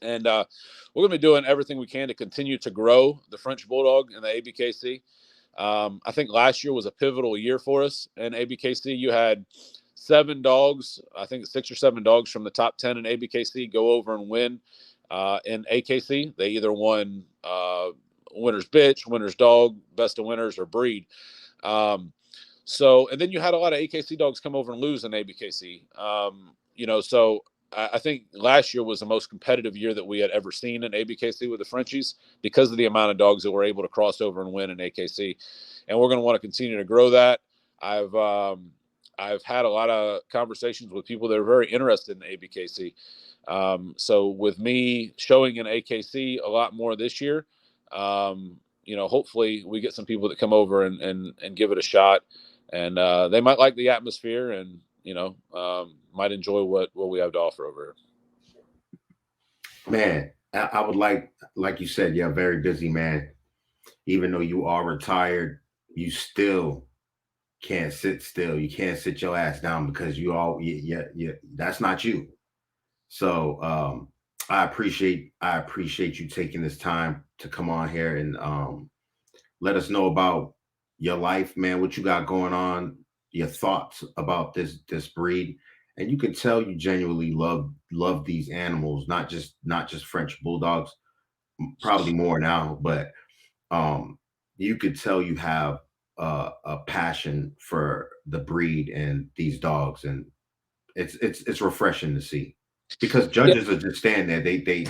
And we're going to be doing everything we can to continue to grow the French Bulldog in the ABKC. I think last year was a pivotal year for us in ABKC. You had 7 dogs, I think 6 or 7 dogs from the top 10 in ABKC go over and win in AKC. They either won winner's bitch, winner's dog, best of winners, or breed. And then you had a lot of AKC dogs come over and lose in ABKC. So I think last year was the most competitive year that we had ever seen in ABKC with the Frenchies because of the amount of dogs that were able to cross over and win in AKC. And we're going to want to continue to grow that. I've had a lot of conversations with people that are very interested in ABKC. So with me showing in AKC a lot more this year, hopefully we get some people that come over and give it a shot, and they might like the atmosphere and, might enjoy what we have to offer over here. Man, I would like you said, you're a very busy man. Even though you are retired, you still can't sit still. You can't sit your ass down because that's not you. So I appreciate you taking this time to come on here and let us know about your life, man, what you got going on, your thoughts about this breed. And you can tell you genuinely love these animals, not just French Bulldogs, probably more now, but you could tell you have a passion for the breed and these dogs, and it's refreshing to see, because judges are just standing there, they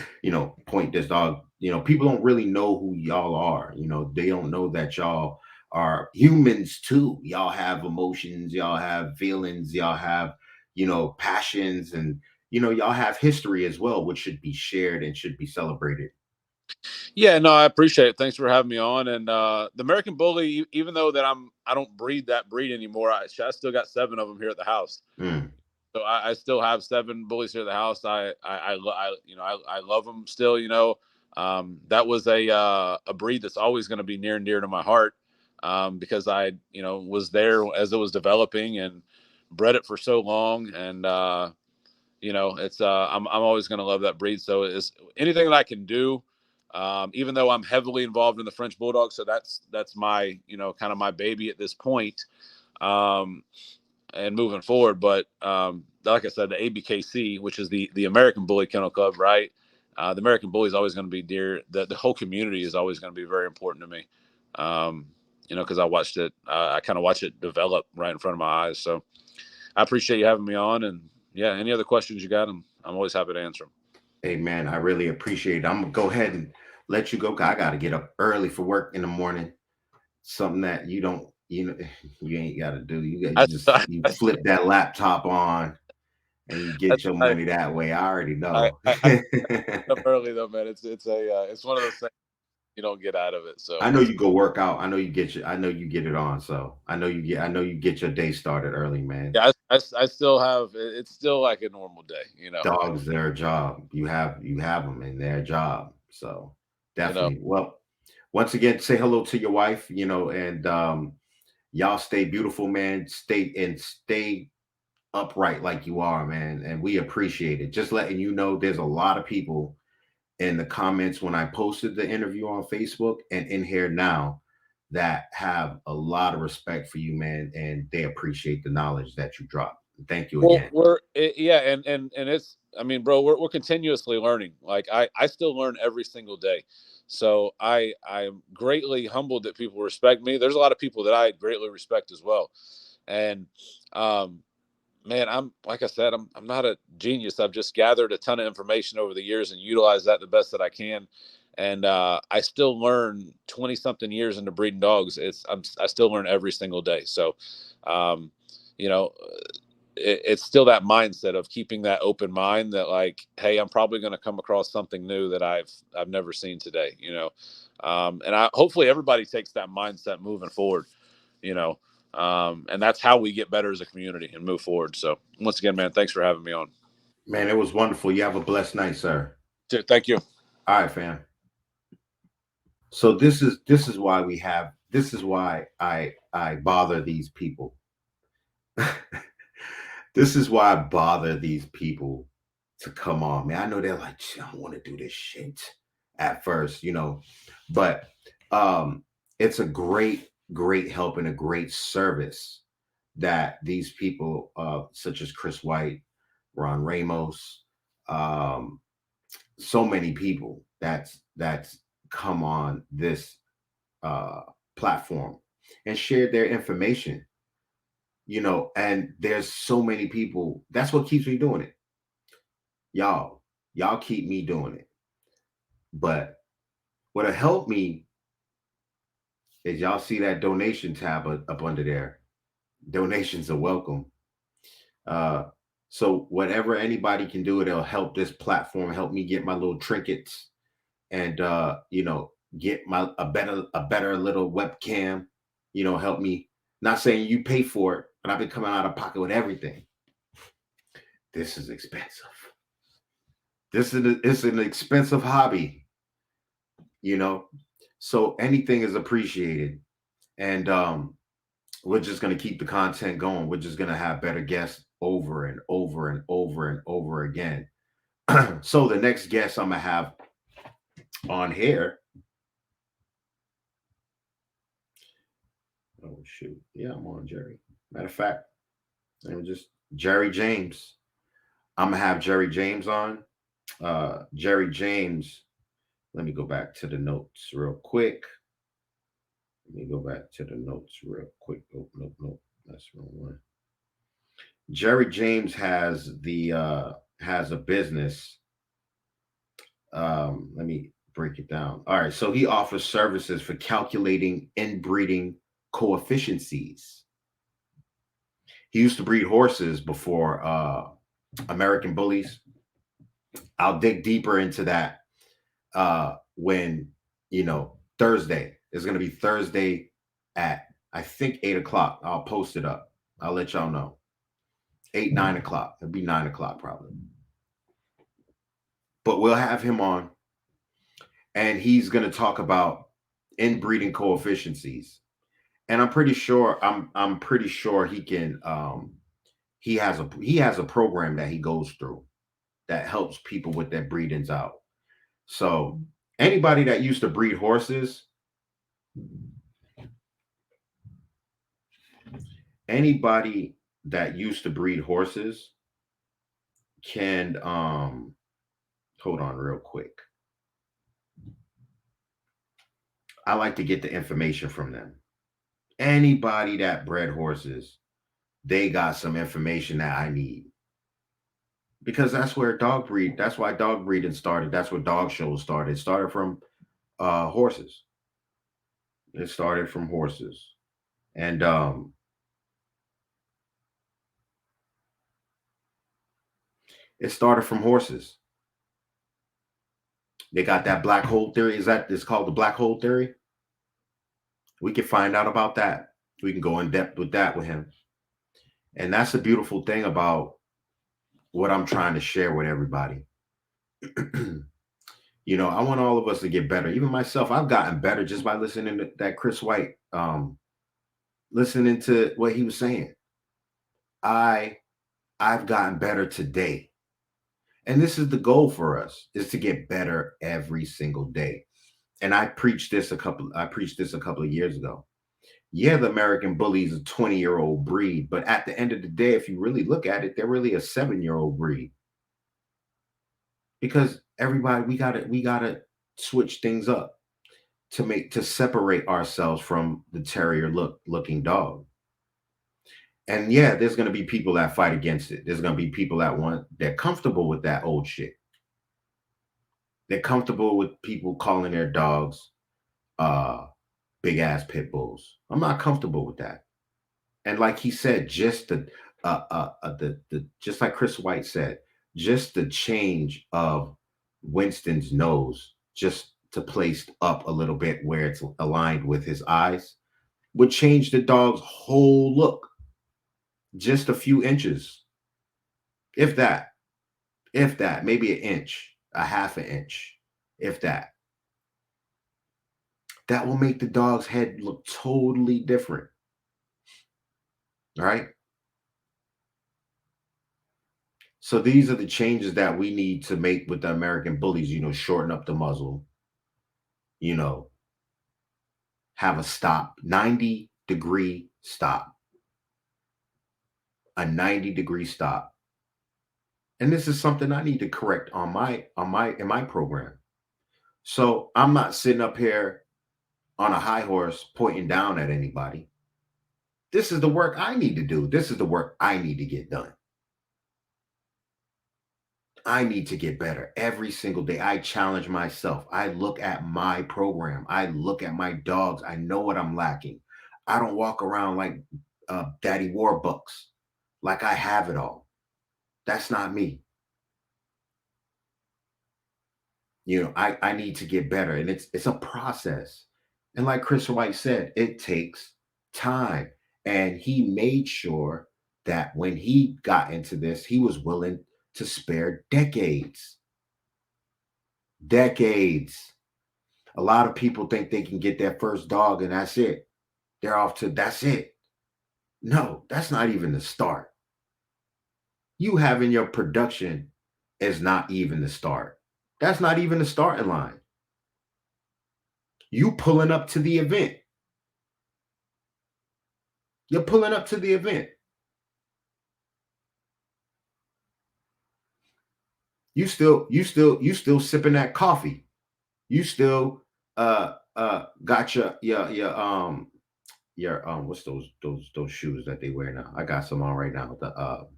point this dog people don't really know who y'all are. They don't know that y'all are humans too. Y'all have emotions, y'all have feelings, y'all have, passions, and y'all have history as well, which should be shared and should be celebrated. Yeah, no, I appreciate it. Thanks for having me on. And the American Bully, even though that I don't breed that breed anymore, I still got 7 of them here at the house. Mm. So I still have 7 bullies here at the house. I love them still. That was a breed that's always going to be near and dear to my heart, because I was there as it was developing and bred it for so long. And it's I'm always going to love that breed. So it's anything that I can do. Even though I'm heavily involved in the French Bulldog, so that's my kind of my baby at this point. Um, and moving forward. But like I said, the ABKC, which is the American Bully Kennel Club, right? The American Bully is always going to be dear. The whole community is always going to be very important to me. Because I watched it. I kind of watched it develop right in front of my eyes. So I appreciate you having me on. And yeah, any other questions you got, I'm always happy to answer them. Hey man, I really appreciate it. I'm gonna go ahead and let you go. I got to get up early for work in the morning. Something that you don't, you ain't got to do. You flip that laptop on and you get your money that way. I already know. I up early though, man. It's one of those things you don't get out of it. So I know you go work out. I know you get it on. So I know you get your day started early, man. yeah, I still have. It's still like a normal day, Dogs, their job. You have them in their job. So definitely. Well, once again, say hello to your wife, and y'all stay beautiful, man. Stay upright like you are, man. And we appreciate it. Just letting you know, there's a lot of people in the comments when I posted the interview on Facebook and in here now that have a lot of respect for you, man, and they appreciate the knowledge that you drop. Thank you again. And it's, I mean, bro, we're continuously learning. Like I still learn every single day. So I'm greatly humbled that people respect me. There's a lot of people that I greatly respect as well. And man, I'm like I said, I'm not a genius. I've just gathered a ton of information over the years and utilized that the best that I can. And I still learn 20 something years into breeding dogs. I still learn every single day. So, um, you know, it's still that mindset of keeping that open mind that like, hey, I'm probably going to come across something new that I've never seen today. And I hopefully everybody takes that mindset moving forward. And that's how we get better as a community and move forward. So once again, man, thanks for having me on. Man, it was wonderful. You have a blessed night, sir. Thank you. All right, fam. So this is why I bother these people. This is why I bother these people to come on, man. I know they're like, I don't want to do this shit at first, but it's a great help and a great service that these people, such as Chris White, Ron Ramos, so many people that's come on this platform and shared their information, and there's so many people. That's what keeps me doing it. Y'all keep me doing it. But what'll help me is y'all see that donation tab up under there. Donations are welcome. So whatever anybody can do, it'll help this platform, help me get my little trinkets and get a better little webcam, help me. Not saying you pay for it, but I've been coming out of pocket with everything. This is expensive. It's an expensive hobby, so anything is appreciated. And we're just going to keep the content going. We're just going to have better guests over and over and over and over again. So the next guest I'm going to have on here. Oh, shoot. Yeah, I'm on Jerry. Matter of fact, I'm just Jerry James. I'm going to have Jerry James on. Jerry James. Let me go back to the notes real quick. Oh, no. That's the wrong one. Jerry James has a business. Let me break it down. All right. So he offers services for calculating inbreeding coefficients. He used to breed horses before American bullies. I'll dig deeper into that when, Thursday. It's going to be Thursday at, I think, 8 o'clock. I'll post it up. I'll let y'all know. 8, 9 o'clock. It'll be 9 o'clock probably. But we'll have him on. And he's going to talk about inbreeding coefficients. And I'm pretty sure he can he has a program that he goes through that helps people with their breedings out. So anybody that used to breed horses, can hold on real quick. I like to get the information from them. Anybody that bred horses, they got some information that I need. Because that's why dog breeding started. That's where dog shows started. It started from horses. It started from horses. And it started from horses. They got that black hole theory. It's called the black hole theory? We can find out about that. We can go in depth with that with him. And that's the beautiful thing about what I'm trying to share with everybody. I want all of us to get better. Even myself, I've gotten better just by listening to that Chris White, listening to what he was saying. I've gotten better today. And this is the goal for us, is to get better every single day. And I preached this a couple of years ago. Yeah, the American bully is a 20-year-old breed, but at the end of the day, if you really look at it, they're really a 7-year-old breed. Because everybody, we gotta switch things up to separate ourselves from the terrier looking dog. And yeah, there's gonna be people that fight against it. There's gonna be people they're comfortable with that old shit. They're comfortable with people calling their dogs big ass pit bulls. I'm not comfortable with that. And like he said, just just like Chris White said, just the change of Winston's nose, just to place up a little bit where it's aligned with his eyes, would change the dog's whole look. Just a few inches. If that, maybe an inch, a half an inch, if that. That will make the dog's head look totally different. All right. So these are the changes that we need to make with the American bullies, shorten up the muzzle, have a stop, 90-degree stop, a 90-degree stop. And this is something I need to correct in my program. So I'm not sitting up here on a high horse pointing down at anybody. This is the work I need to do. This is the work I need to get done. I need to get better every single day. I challenge myself. I look at my program. I look at my dogs. I know what I'm lacking. I don't walk around like Daddy Warbucks, like I have it all. That's not me. I need to get better, and it's a process. And like Chris White said, it takes time. And he made sure that when he got into this, he was willing to spare decades. Decades. A lot of people think they can get their first dog and that's it. They're off to that's it. No, that's not even the start. You having your production is not even the start. That's not even the starting line. You pulling up to the event. You're pulling up to the event. You still sipping that coffee. You still got your what's those shoes that they wear now? I got some on right now. The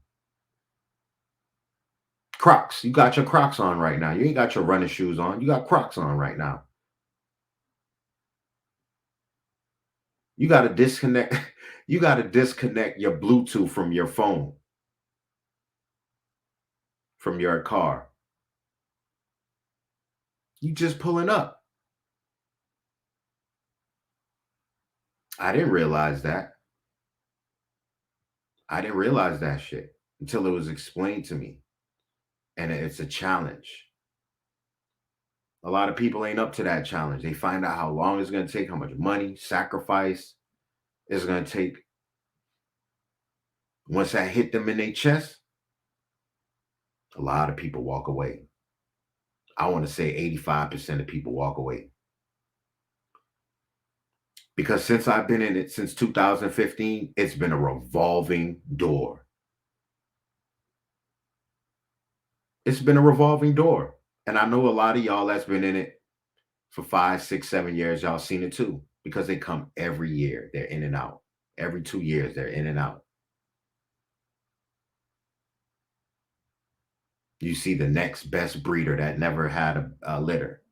Crocs. You got your Crocs on right now. You ain't got your running shoes on. You got Crocs on right now. You got to disconnect. You got to disconnect your Bluetooth from your phone, from your car. You just pulling up. I didn't realize that. I didn't realize that shit until it was explained to me. And it's a challenge. A lot of people ain't up to that challenge. They find out how long it's going to take, how much money, sacrifice it's going to take. Once that hit them in their chest, a lot of people walk away. I want to say 85% of people walk away. Because since I've been in it since 2015, it's been a revolving door. It's been a revolving door. And I know a lot of y'all that's been in it for 5, 6, 7 years, y'all seen it too. Because they come every year. They're in and out. Every 2 years, they're in and out. You see the next best breeder that never had a litter.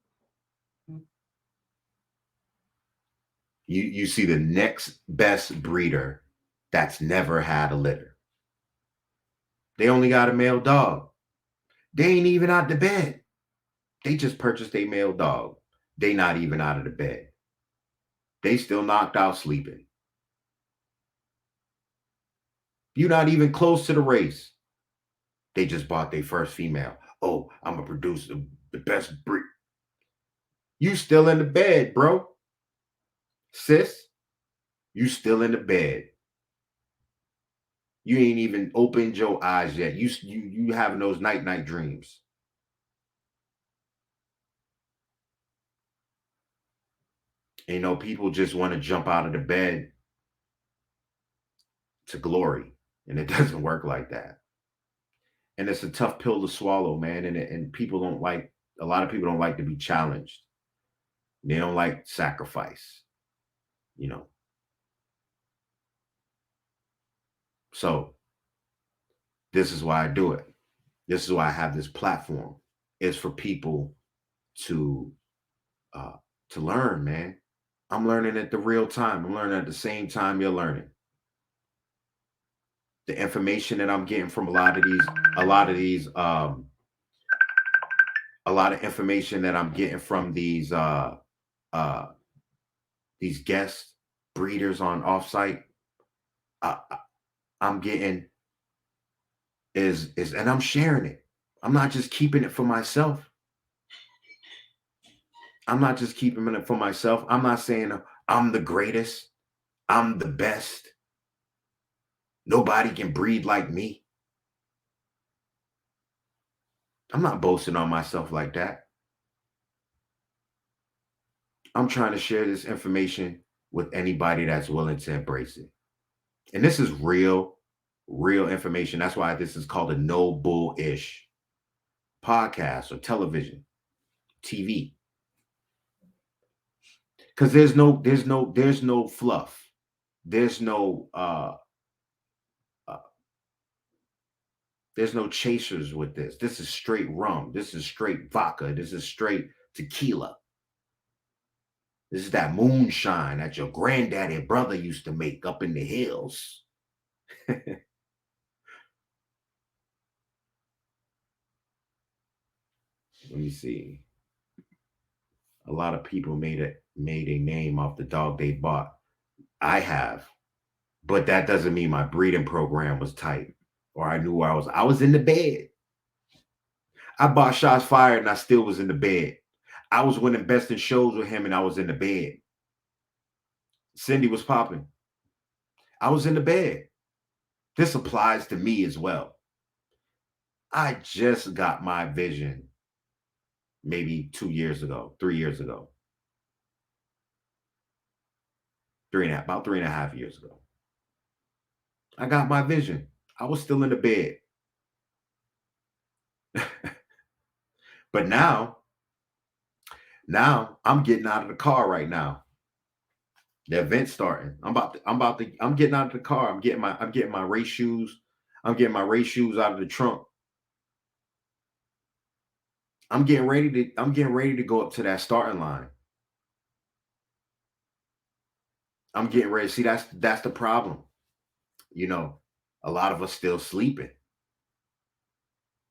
You see the next best breeder that's never had a litter. They only got a male dog. They ain't even out the bed. They just purchased a male dog. They not even out of the bed. They still knocked out sleeping. You're not even close to the race. They just bought their first female. Oh, I'm going to produce the best breed. You still in the bed, bro. Sis, you still in the bed. You ain't even opened your eyes yet. You having those night dreams. You know, people just want to jump out of the bed to glory, and it doesn't work like that. And it's a tough pill to swallow, man. And people don't like, a lot of people don't like to be challenged. They don't like sacrifice, you know. So this is why I do it. This is why I have this platform. It's for people to learn, man. I'm learning at the real time. I'm learning at the same time you're learning. The information that I'm getting from a lot of information that I'm getting from these guest breeders on offsite, I'm getting is and I'm sharing it. I'm not just keeping it for myself. I'm not just keeping it for myself. I'm not saying I'm the greatest. I'm the best. Nobody can breed like me. I'm not boasting on myself like that. I'm trying to share this information with anybody that's willing to embrace it. And this is real information. That's why this is called a no bull-ish podcast or television, TV. Because there's no fluff. There's no chasers with this. This is straight rum. This is straight vodka. This is straight tequila. This is that moonshine that your granddaddy and brother used to make up in the hills. Let me see. A lot of people made a name off the dog they bought. I have, but that doesn't mean my breeding program was tight or I knew where I was. I was in the bed. I bought Shots Fired and I still was in the bed. I was winning best in shows with him and I was in the bed. Cindy was popping. I was in the bed. This applies to me as well. I just got my vision maybe 2 years ago, 3 years ago. About 3.5 years ago. I got my vision. I was still in the bed. But now I'm getting out of the car right now. The event's starting. I'm getting out of the car. I'm getting my race shoes. I'm getting my race shoes out of the trunk. I'm getting ready to go up to that starting line. I'm getting ready. See, that's the problem. You know, a lot of us still sleeping.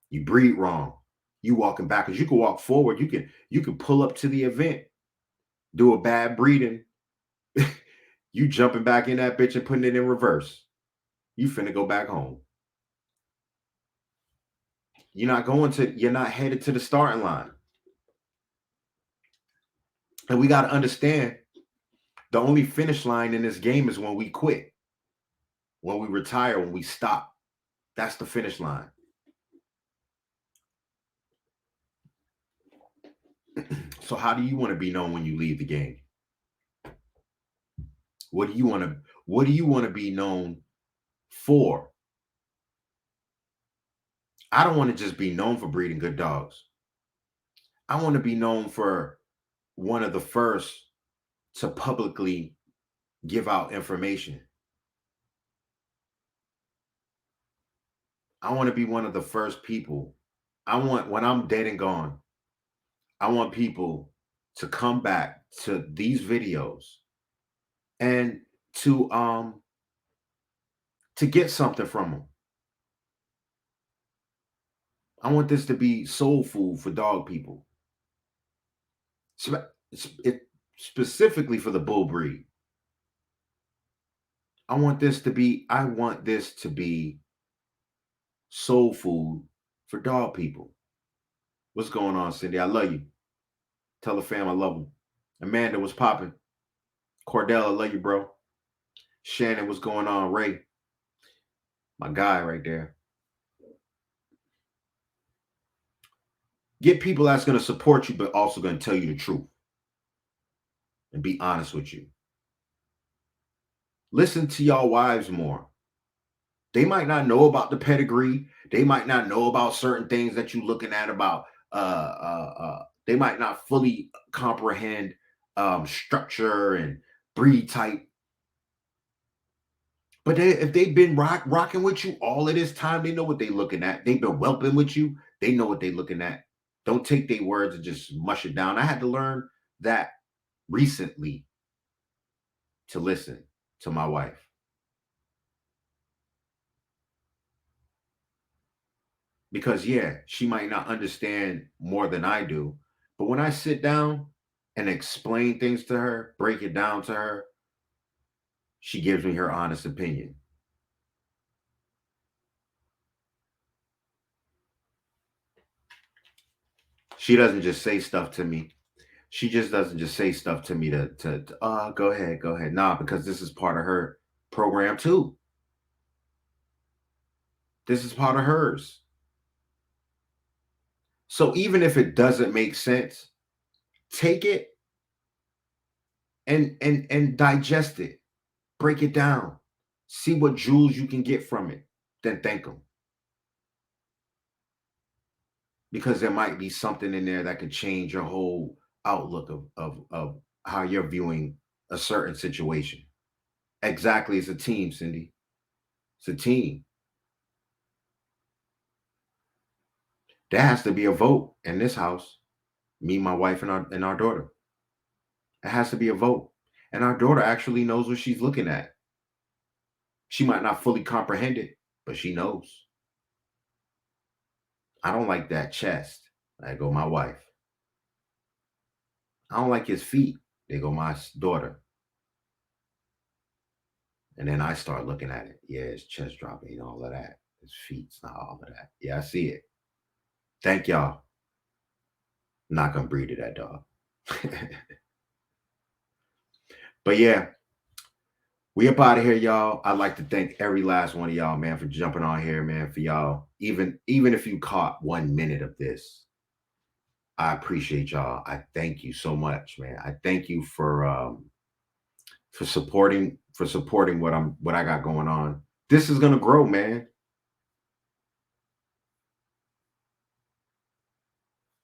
You breathe wrong. You walking backwards. You can walk forward. You can pull up to the event, do a bad breathing. You jumping back in that bitch and putting it in reverse. You finna go back home. You're not headed to the starting line. And we got to understand the only finish line in this game is when we quit, when we retire, when we stop. That's the finish line. So how do you want to be known when you leave the game? What do you want to be known for? I don't want to just be known for breeding good dogs. I want to be known for one of the first to publicly give out information. I want to be one of the first people. When I'm dead and gone, I want people to come back to these videos and to get something from them. I want this to be soul food for dog people. Specifically for the bull breed. I want this to be soul food for dog people. What's going on, Cindy? I love you. Tell the fam I love them. Amanda, what's popping? Cordell, I love you, bro. Shannon, what's going on? Ray, my guy right there. Get people that's going to support you, but also going to tell you the truth and be honest with you. Listen to y'all wives more. They might not know about the pedigree. They might not know about certain things that you're looking at about. They might not fully comprehend structure and breed type. But if they've been rocking with you all of this time, they know what they're looking at. They've been whelping with you. They know what they're looking at. Don't take their words and just mush it down. I had to learn that recently to listen to my wife. Because, yeah, she might not understand more than I do. But when I sit down and explain things to her, break it down to her, she gives me her honest opinion. She doesn't just say stuff to me. She just doesn't just say stuff to me to go ahead. Nah, because this is part of her program too. This is part of hers. So even if it doesn't make sense, take it and digest it. Break it down. See what jewels you can get from it. Then thank them. Because there might be something in there that could change your whole outlook of how you're viewing a certain situation. Exactly. It's a team, Cindy. It's a team. There has to be a vote in this house. Me, my wife, and our daughter. It has to be a vote. And our daughter actually knows what she's looking at. She might not fully comprehend it, but she knows. I don't like that chest. I go, my wife. I don't like his feet. They go, my daughter. And then I start looking at it. Yeah, his chest dropping and all of that. His feet's not all of that. Yeah, I see it. Thank y'all. Not gonna breed to that dog. But yeah, we up out of here, y'all. I'd like to thank every last one of y'all, man, for jumping on here, man, for y'all. Even if you caught 1 minute of this, I appreciate y'all. I thank you so much, man. I thank you for supporting what I got going on. This is gonna grow, man.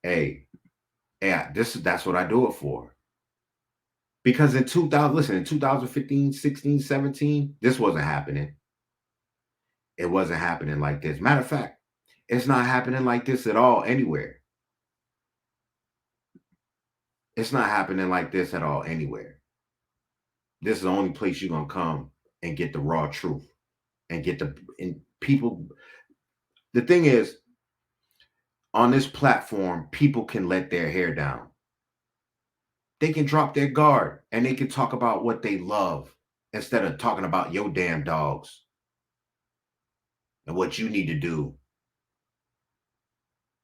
Hey, that's what I do it for. Because in 2015, 16, 17, this wasn't happening. It wasn't happening like this. Matter of fact, it's not happening like this at all anywhere. It's not happening like this at all anywhere. This is the only place you're gonna come and get the raw truth and get the and people. The thing is, on this platform, people can let their hair down. They can drop their guard and they can talk about what they love instead of talking about your damn dogs and what you need to do.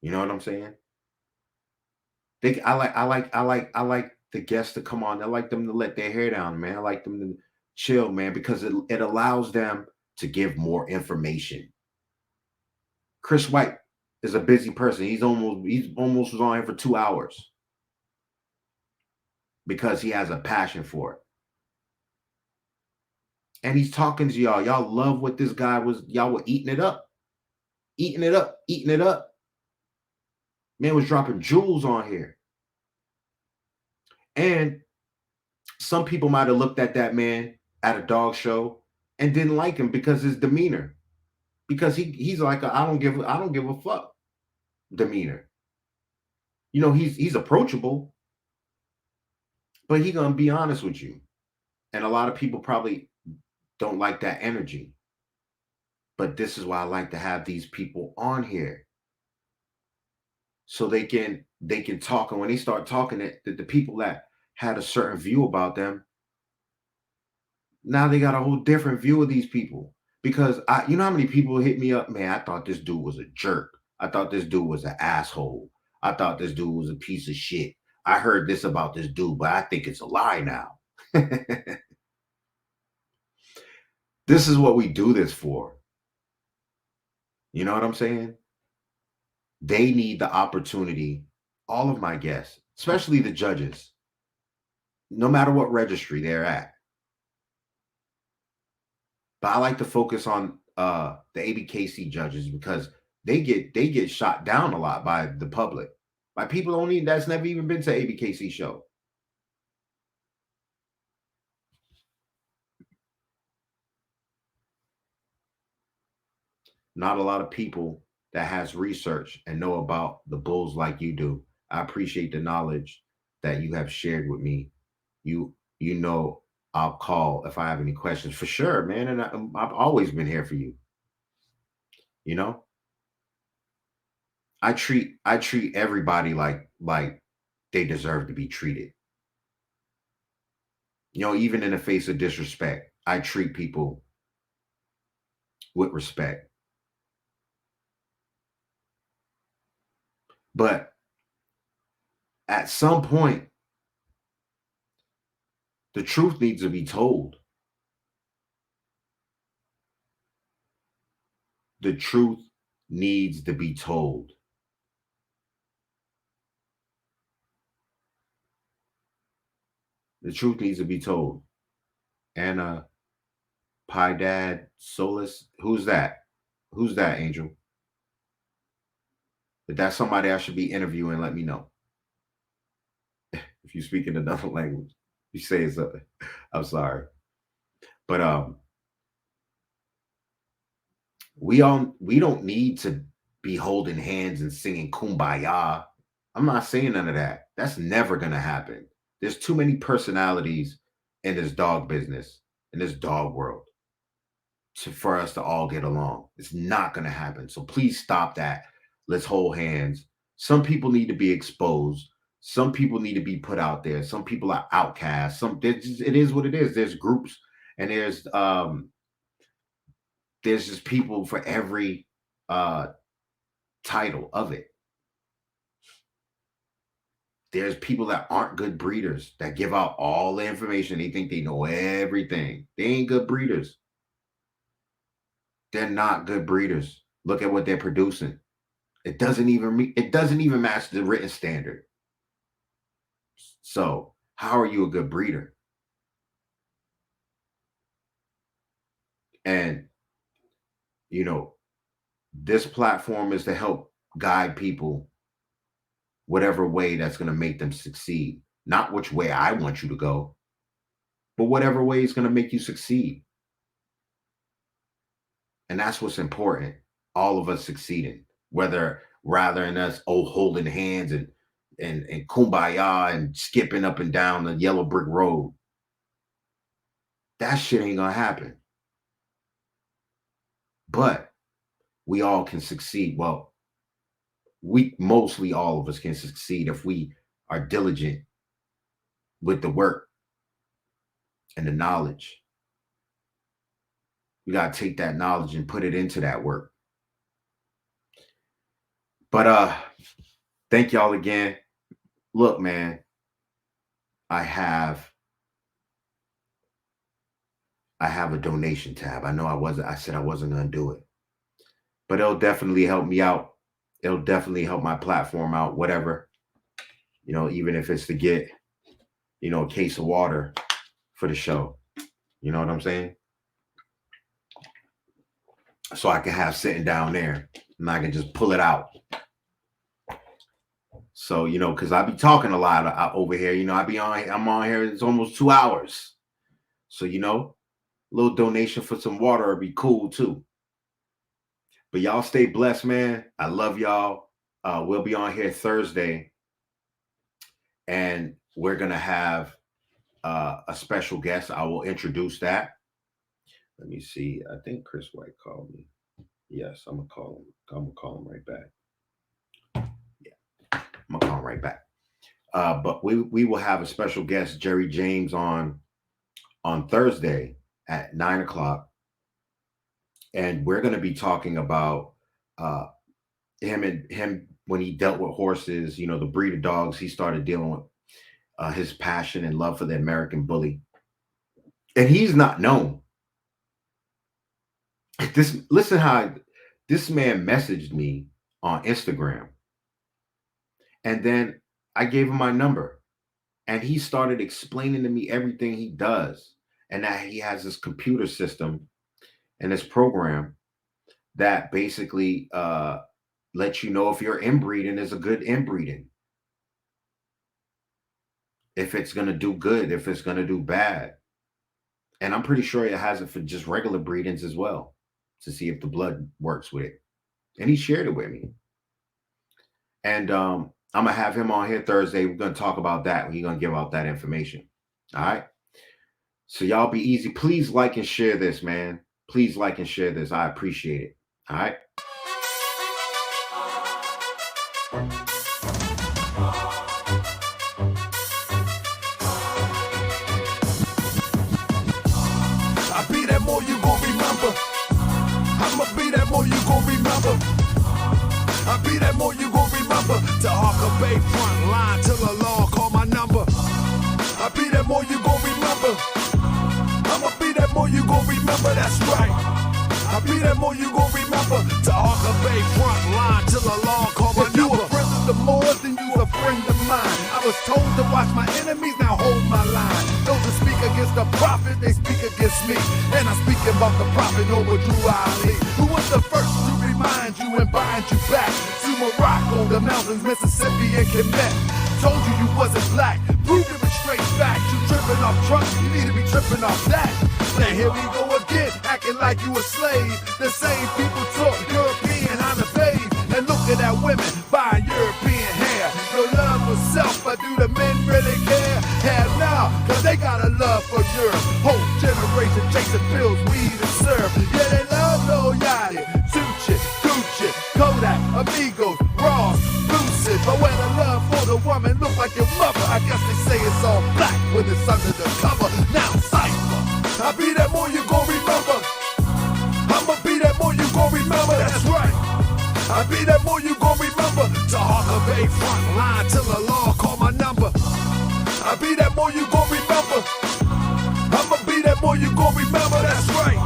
You know what I'm saying? I like the guests to come on. I like them to let their hair down, man. I like them to chill, man, because it allows them to give more information. Chris White is a busy person. He's almost was on here for 2 hours because he has a passion for it. And he's talking to y'all. Y'all love what this guy was. Y'all were eating it up. Eating it up. Eating it up. Man was dropping jewels on here. And some people might have looked at that man at a dog show and didn't like him because his demeanor. Because he's like I don't give a fuck demeanor. You know, he's approachable, but he gonna be honest with you. And a lot of people probably don't like that energy. But this is why I like to have these people on here. So they can talk. And when they start talking, the people that had a certain view about them, now they got a whole different view of these people. Because you know how many people hit me up, man, I thought this dude was a jerk. I thought this dude was an asshole. I thought this dude was a piece of shit. I heard this about this dude, but I think it's a lie now. This is what we do this for. You know what I'm saying? They need the opportunity, all of my guests, especially the judges, no matter what registry they're at. But I like to focus on the ABKC judges because they get shot down a lot by the public, by people only that's never even been to ABKC show. Not a lot of people that has research and know about the bulls like you do. I appreciate the knowledge that you have shared with me. You know I'll call if I have any questions for sure, man. And I've always been here for you. You know, I treat everybody like they deserve to be treated. You know, even in the face of disrespect, I treat people with respect. But at some point, the truth needs to be told. The truth needs to be told. The truth needs to be told. Anna, Pie Dad, Solus, who's that? Who's that, Angel? If that's somebody I should be interviewing, let me know. If you speak in another language, you say it's I'm sorry. But we don't need to be holding hands and singing kumbaya. I'm not saying none of that. That's never gonna happen. There's too many personalities in this dog business, in this dog world, for us to all get along. It's not gonna happen. So please stop that. Let's hold hands. Some people need to be exposed. Some people need to be put out there. Some people are outcasts. It is what it is. There's groups and there's just people for every title of it. There's people that aren't good breeders that give out all the information. They think they know everything. They ain't good breeders. They're not good breeders. Look at what they're producing. It doesn't even match the written standard. So how are you a good breeder? And you know, this platform is to help guide people whatever way that's going to make them succeed. Not which way I want you to go, but whatever way is going to make you succeed. And that's what's important. All of us succeeding, rather than us holding hands and and kumbaya and skipping up and down the yellow brick road. That shit ain't gonna happen. But we all can succeed. Well, mostly all of us can succeed if we are diligent with the work and the knowledge. We gotta take that knowledge and put it into that work. But thank y'all again. Look, man, I have a donation tab. I know I said I wasn't going to do it, but it'll definitely help me out. It'll definitely help my platform out, whatever, even if it's to get, a case of water for the show. You know what I'm saying? So I can have sitting down there and I can just pull it out. So, because I be talking a lot over here, I'm on here, it's almost 2 hours. So, little donation for some water would be cool too. But y'all stay blessed, man. I love y'all. We'll be on here Thursday, and we're going to have a special guest. I will introduce that. Let me see. I think Chris White called me. Yes, I'm going to call him. I'm going to call him right back. Yeah, I'm going to call him right back. But we will have a special guest, Jerry James, on Thursday at 9:00. And we're going to be talking about him when he dealt with horses, the breed of dogs he started dealing with, his passion and love for the American bully. And he's not known. Listen how this man messaged me on Instagram. And then I gave him my number. And he started explaining to me everything he does. And that he has this computer system and this program that basically lets you know if your inbreeding is a good inbreeding. If it's going to do good, if it's going to do bad. And I'm pretty sure it has it for just regular breedings as well, to see if the blood works with it. And he shared it with me. And I'm going to have him on here Thursday. We're going to talk about that. He's going to give out that information. All right. So y'all be easy. Please like and share this, man. Please like and share this. I appreciate it. All right. I be that more you gon' remember. I'ma be that more you gon' remember. I be that more you gon' remember. To Harker Bay front line till the law call my number. I be that more you gon' remember. I'ma be that more you gon' remember, that's right. I be that more you gon' remember. To Harker Bay front line till the law call my number. If you a friend of the Moors, then you a friend of mine. I was told to watch my enemies, now hold my line. Those that speak against the prophet, they speak against me. And I'm speaking about the prophet over Drew Ali, who was the first to remind you and bind you back to Morocco, the mountains, Mississippi, and Quebec. Told you you wasn't black, proved it with straight facts. You tripping off trucks, you need to be tripping off that. Now here we go again, acting like you a slave. The same people talk European how to bathe, and looking at women buying European hair. No love for self, but do the men really care? Hell no, cause they got a love for Europe. Whole generation chasing pills, weed and syrup. Yeah, they love Lil Yachty, Tucci, Gucci, Kodak, Amigos, Ross, Lucid. But when the love for the woman look like your mother, I guess they say it's all black when it's under the cover. Now cypher, I be that more you gon' remember. I'ma be that more you gon' remember, that's right. I be that more you gon' remember. To Harker Bay front line till the law call my number. I be that more you gon' remember. I'ma be that more you gon' remember, that's right.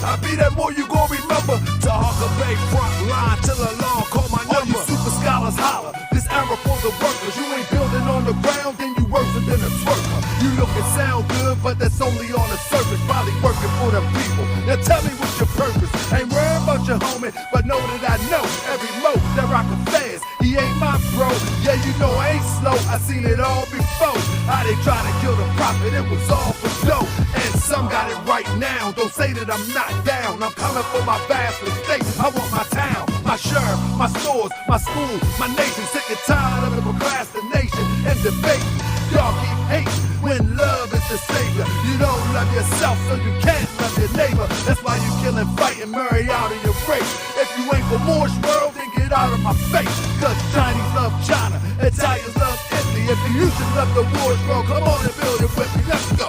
I be that more you gon' remember. To Harker Bay front line till the law call my number. All you super scholars holler, this era for the workers. You ain't building on the ground, then you worse than a twerker. You look and sound good, but that's only on the surface. Probably working for the people. Now tell me what's your purpose. Ain't worried about your homie, but know that I know every mo that rockin' fast. He ain't my bro. Yeah, you know I ain't slow. I seen it all before. How they try to kill the prophet, it was all for dough. And some got it right now. Don't say that I'm not down. I'm coming for my vast estate. I want my town, my sheriff, my stores, my school, my nation. Sick and tired of the procrastination and debate. Y'all keep hating when love is the savior. You don't love yourself, so you can't love your neighbor. That's why you kill and fight and marry out of your race. If you ain't for Moorish world, then get out of my face. Cause Chinese love China, Italians love Italy. If you used to love the Moorish world, come on and build it with me. Let's go.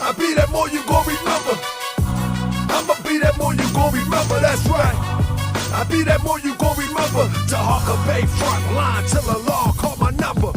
I be that more you gon' remember. I'ma be that more you gon' remember. That's right. I be that more you gon' remember. To Hawker Bay front line till the law call my number.